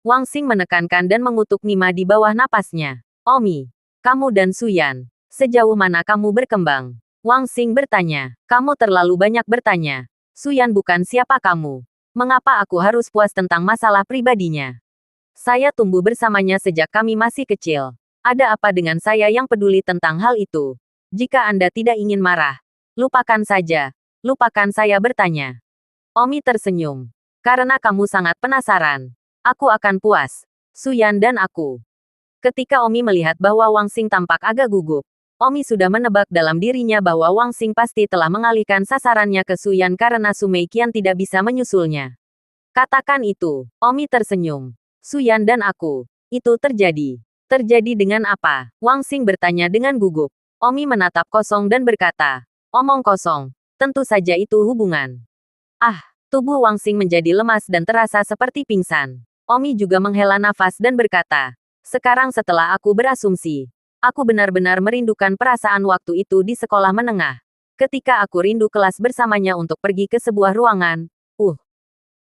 Wang Xing menekankan dan mengutuk Nima di bawah napasnya. Omi, kamu dan Suyan, sejauh mana kamu berkembang? Wang Xing bertanya. Kamu terlalu banyak bertanya. Suyan bukan siapa kamu. Mengapa aku harus puas tentang masalah pribadinya? Saya tumbuh bersamanya sejak kami masih kecil. Ada apa dengan saya yang peduli tentang hal itu? Jika Anda tidak ingin marah, lupakan saja. Lupakan saya bertanya. Omi tersenyum. Karena kamu sangat penasaran. Aku akan puas. Suyan dan aku. Ketika Omi melihat bahwa Wang Xing tampak agak gugup, Omi sudah menebak dalam dirinya bahwa Wang Xing pasti telah mengalihkan sasarannya ke Suyan karena Su Meiqian tidak bisa menyusulnya. Katakan itu. Omi tersenyum. Suyan dan aku. Itu terjadi. Terjadi dengan apa? Wang Xing bertanya dengan gugup. Omi menatap kosong dan berkata, omong kosong. Tentu saja itu hubungan. Ah, tubuh Wang Xing menjadi lemas dan terasa seperti pingsan. Omi juga menghela nafas dan berkata, sekarang setelah aku berasumsi, aku benar-benar merindukan perasaan waktu itu di sekolah menengah. Ketika aku rindu kelas bersamanya untuk pergi ke sebuah ruangan.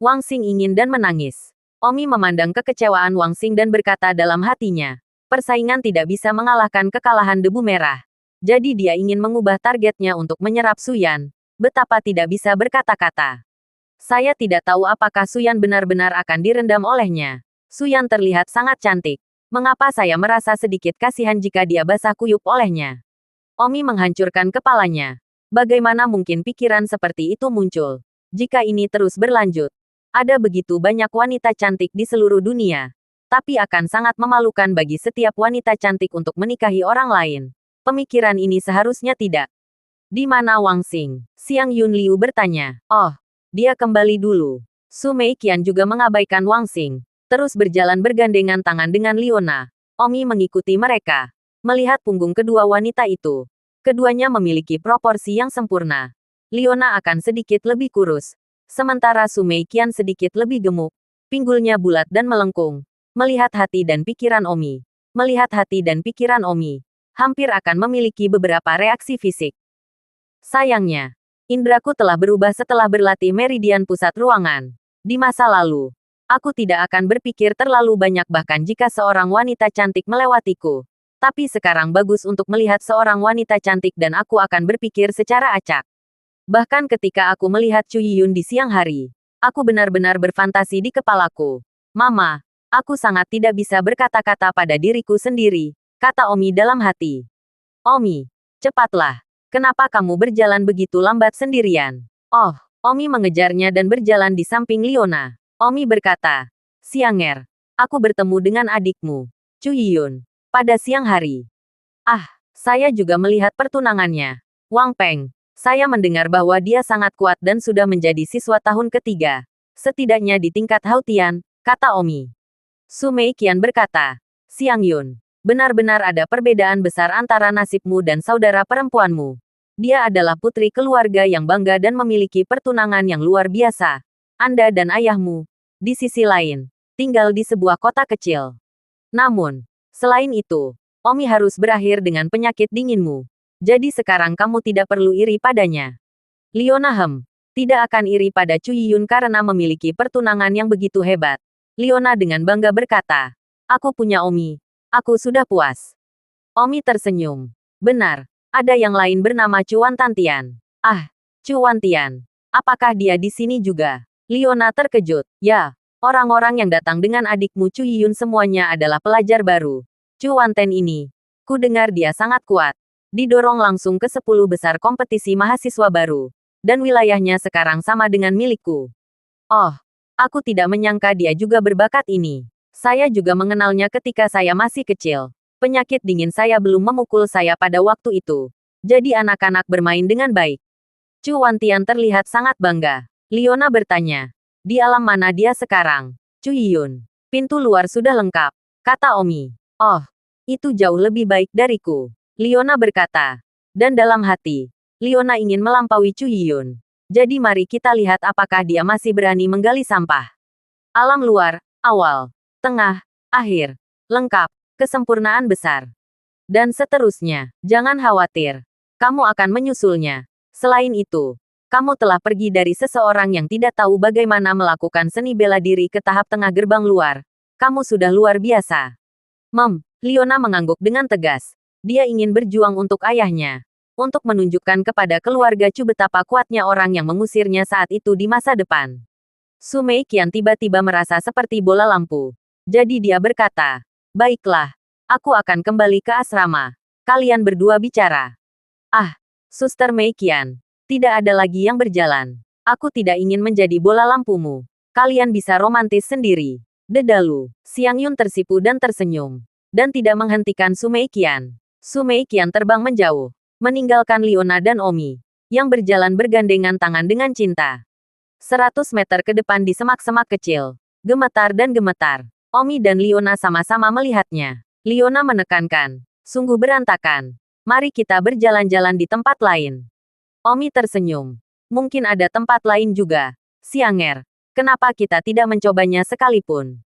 Wang Xing ingin dan menangis. Omi memandang kekecewaan Wang Xing dan berkata dalam hatinya. Persaingan tidak bisa mengalahkan kekalahan debu merah. Jadi dia ingin mengubah targetnya untuk menyerap Suyan. Betapa tidak bisa berkata-kata. Saya tidak tahu apakah Suyan benar-benar akan direndam olehnya. Suyan terlihat sangat cantik. Mengapa saya merasa sedikit kasihan jika dia basah kuyup olehnya? Omi menghancurkan kepalanya. Bagaimana mungkin pikiran seperti itu muncul? Jika ini terus berlanjut, ada begitu banyak wanita cantik di seluruh dunia. Tapi akan sangat memalukan bagi setiap wanita cantik untuk menikahi orang lain. Pemikiran ini seharusnya tidak. Di mana Wang Xing? Xiang Yunliu bertanya. Oh, dia kembali dulu. Su Meiqian juga mengabaikan Wang Xing. Terus berjalan bergandengan tangan dengan Liona. Omi mengikuti mereka. Melihat punggung kedua wanita itu. Keduanya memiliki proporsi yang sempurna. Liona akan sedikit lebih kurus. Sementara Su Meiqian sedikit lebih gemuk. Pinggulnya bulat dan melengkung. Melihat hati dan pikiran Omi. Melihat hati dan pikiran Omi. Hampir akan memiliki beberapa reaksi fisik. Sayangnya, indraku telah berubah setelah berlatih meridian pusat ruangan. Di masa lalu, aku tidak akan berpikir terlalu banyak bahkan jika seorang wanita cantik melewatiku. Tapi sekarang bagus untuk melihat seorang wanita cantik dan aku akan berpikir secara acak. Bahkan ketika aku melihat Chu Yiyun di siang hari, aku benar-benar berfantasi di kepalaku. Mama, aku sangat tidak bisa berkata-kata pada diriku sendiri, kata Omi dalam hati. Omi, cepatlah. Kenapa kamu berjalan begitu lambat sendirian? Oh, Omi mengejarnya dan berjalan di samping Liona. Omi berkata, Sianger, aku bertemu dengan adikmu, Chu Yiyun, pada siang hari. Ah, saya juga melihat pertunangannya. Wang Peng, saya mendengar bahwa dia sangat kuat dan sudah menjadi siswa tahun ketiga. Setidaknya di tingkat Hautian, kata Omi. Su Meiqian berkata, Xiang Yun, benar-benar ada perbedaan besar antara nasibmu dan saudara perempuanmu. Dia adalah putri keluarga yang bangga dan memiliki pertunangan yang luar biasa. Anda dan ayahmu, di sisi lain, tinggal di sebuah kota kecil. Namun, selain itu, Omi harus berakhir dengan penyakit dinginmu. Jadi sekarang kamu tidak perlu iri padanya. Liona tidak akan iri pada Chu Yiyun karena memiliki pertunangan yang begitu hebat. Liona dengan bangga berkata, aku punya Omi. Aku sudah puas. Omi tersenyum. Benar, ada yang lain bernama Cuan Tantian. Ah, Cuan Tian. Apakah dia di sini juga? Liona terkejut. Ya, orang-orang yang datang dengan adikmu Cu Yiyun semuanya adalah pelajar baru. Cuan Ten ini. Ku dengar dia sangat kuat. Didorong langsung ke 10 besar kompetisi mahasiswa baru. Dan wilayahnya sekarang sama dengan milikku. Oh, aku tidak menyangka dia juga berbakat ini. Saya juga mengenalnya ketika saya masih kecil. Penyakit dingin saya belum memukul saya pada waktu itu. Jadi anak-anak bermain dengan baik. Chu Wantian terlihat sangat bangga. Liona bertanya, di alam mana dia sekarang? Cu Yiyun. Pintu luar sudah lengkap, kata Omi. Oh, itu jauh lebih baik dariku. Liona berkata. Dan dalam hati, Liona ingin melampaui Cu Yiyun. Jadi mari kita lihat apakah dia masih berani menggali sampah. Alam luar, awal, tengah, akhir, lengkap, kesempurnaan besar. Dan seterusnya, jangan khawatir. Kamu akan menyusulnya. Selain itu, kamu telah pergi dari seseorang yang tidak tahu bagaimana melakukan seni bela diri ke tahap tengah gerbang luar. Kamu sudah luar biasa. Liona mengangguk dengan tegas. Dia ingin berjuang untuk ayahnya. Untuk menunjukkan kepada keluarga Chu betapa kuatnya orang yang mengusirnya saat itu di masa depan. Su Meiqian tiba-tiba merasa seperti bola lampu. Jadi dia berkata, baiklah, aku akan kembali ke asrama. Kalian berdua bicara. Ah, Suster Meiqian, tidak ada lagi yang berjalan. Aku tidak ingin menjadi bola lampumu. Kalian bisa romantis sendiri. Dedalu, Xiang Yun tersipu dan tersenyum. Dan tidak menghentikan Su Meiqian. Su Meiqian terbang menjauh. Meninggalkan Liona dan Omi, yang berjalan bergandengan tangan dengan cinta. 100 meter ke depan di semak-semak kecil. Gemetar dan gemetar. Omi dan Liona sama-sama melihatnya. Liona menekankan. Sungguh berantakan. Mari kita berjalan-jalan di tempat lain. Omi tersenyum. Mungkin ada tempat lain juga. Xianger, kenapa kita tidak mencobanya sekalipun?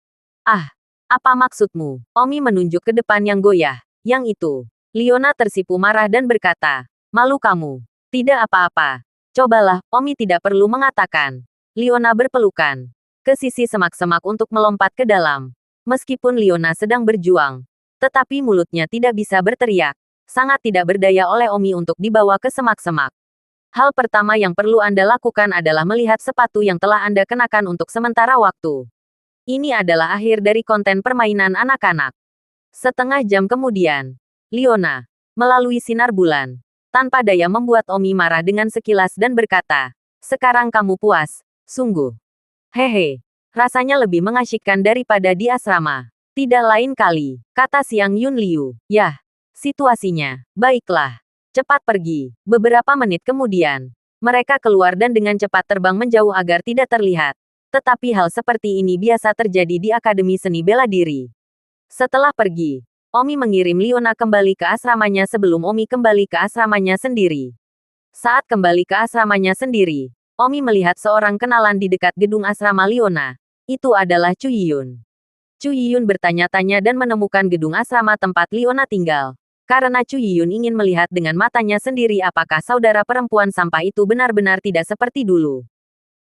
Ah, apa maksudmu? Omi menunjuk ke depan yang goyah. Yang itu. Liona tersipu marah dan berkata, malu kamu. Tidak apa-apa. Cobalah, Omi tidak perlu mengatakan. Liona berpelukan ke sisi semak-semak untuk melompat ke dalam. Meskipun Liona sedang berjuang, tetapi mulutnya tidak bisa berteriak. Sangat tidak berdaya oleh Omi untuk dibawa ke semak-semak. Hal pertama yang perlu Anda lakukan adalah melihat sepatu yang telah Anda kenakan untuk sementara waktu. Ini adalah akhir dari konten permainan anak-anak. Setengah jam kemudian, Liona, melalui sinar bulan, tanpa daya membuat Omi marah dengan sekilas dan berkata, sekarang kamu puas, sungguh. Hehe, rasanya lebih mengasyikkan daripada di asrama. Tidak lain kali, kata Xiang Yun Liu. Yah, situasinya, baiklah. Cepat pergi. Beberapa menit kemudian, mereka keluar dan dengan cepat terbang menjauh agar tidak terlihat. Tetapi hal seperti ini biasa terjadi di Akademi Seni Bela Diri. Setelah pergi, Omi mengirim Liona kembali ke asramanya sebelum Omi kembali ke asramanya sendiri. Saat kembali ke asramanya sendiri, Omi melihat seorang kenalan di dekat gedung asrama Liona. Itu adalah Cu Yiyun. Cu Yiyun bertanya-tanya dan menemukan gedung asrama tempat Liona tinggal. Karena Cu Yiyun ingin melihat dengan matanya sendiri apakah saudara perempuan sampah itu benar-benar tidak seperti dulu.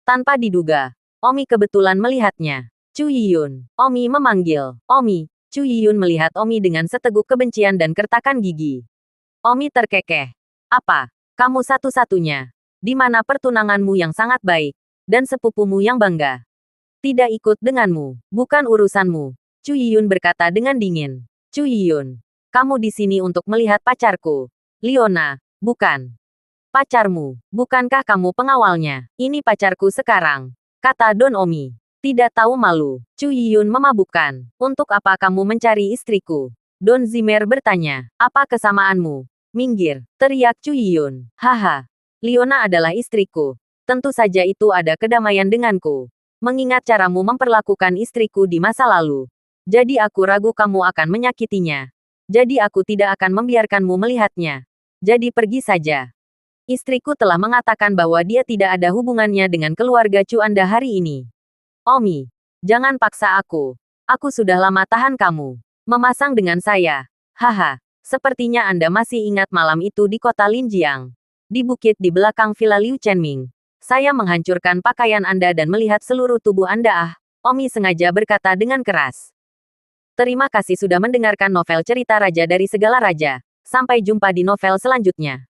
Tanpa diduga, Omi kebetulan melihatnya. Cu Yiyun. Omi memanggil. Omi. Cu Yiyun melihat Omi dengan seteguk kebencian dan kertakan gigi. Omi terkekeh. Apa? Kamu satu-satunya. Di mana pertunanganmu yang sangat baik, dan sepupumu yang bangga. Tidak ikut denganmu, bukan urusanmu. Cu Yiyun berkata dengan dingin. Cu Yiyun, kamu di sini untuk melihat pacarku. Liona, bukan. Pacarmu, bukankah kamu pengawalnya? Ini pacarku sekarang, kata Don Omi. Tidak tahu malu. Cu Yiyun memabukkan. Untuk apa kamu mencari istriku? Don Zimer bertanya. Apa kesamaanmu? Minggir, teriak Cu Yiyun. Haha. Liona adalah istriku. Tentu saja itu ada kedamaian denganku. Mengingat caramu memperlakukan istriku di masa lalu. Jadi aku ragu kamu akan menyakitinya. Jadi aku tidak akan membiarkanmu melihatnya. Jadi pergi saja. Istriku telah mengatakan bahwa dia tidak ada hubungannya dengan keluarga Cu Anda hari ini. Omi, jangan paksa aku. Aku sudah lama tahan kamu. Memasang dengan saya. Haha, sepertinya Anda masih ingat malam itu di kota Linjiang. Di bukit di belakang Villa Liu Chenming. Saya menghancurkan pakaian Anda dan melihat seluruh tubuh Anda. Ah, Omi sengaja berkata dengan keras. Terima kasih sudah mendengarkan novel cerita Raja dari Segala Raja. Sampai jumpa di novel selanjutnya.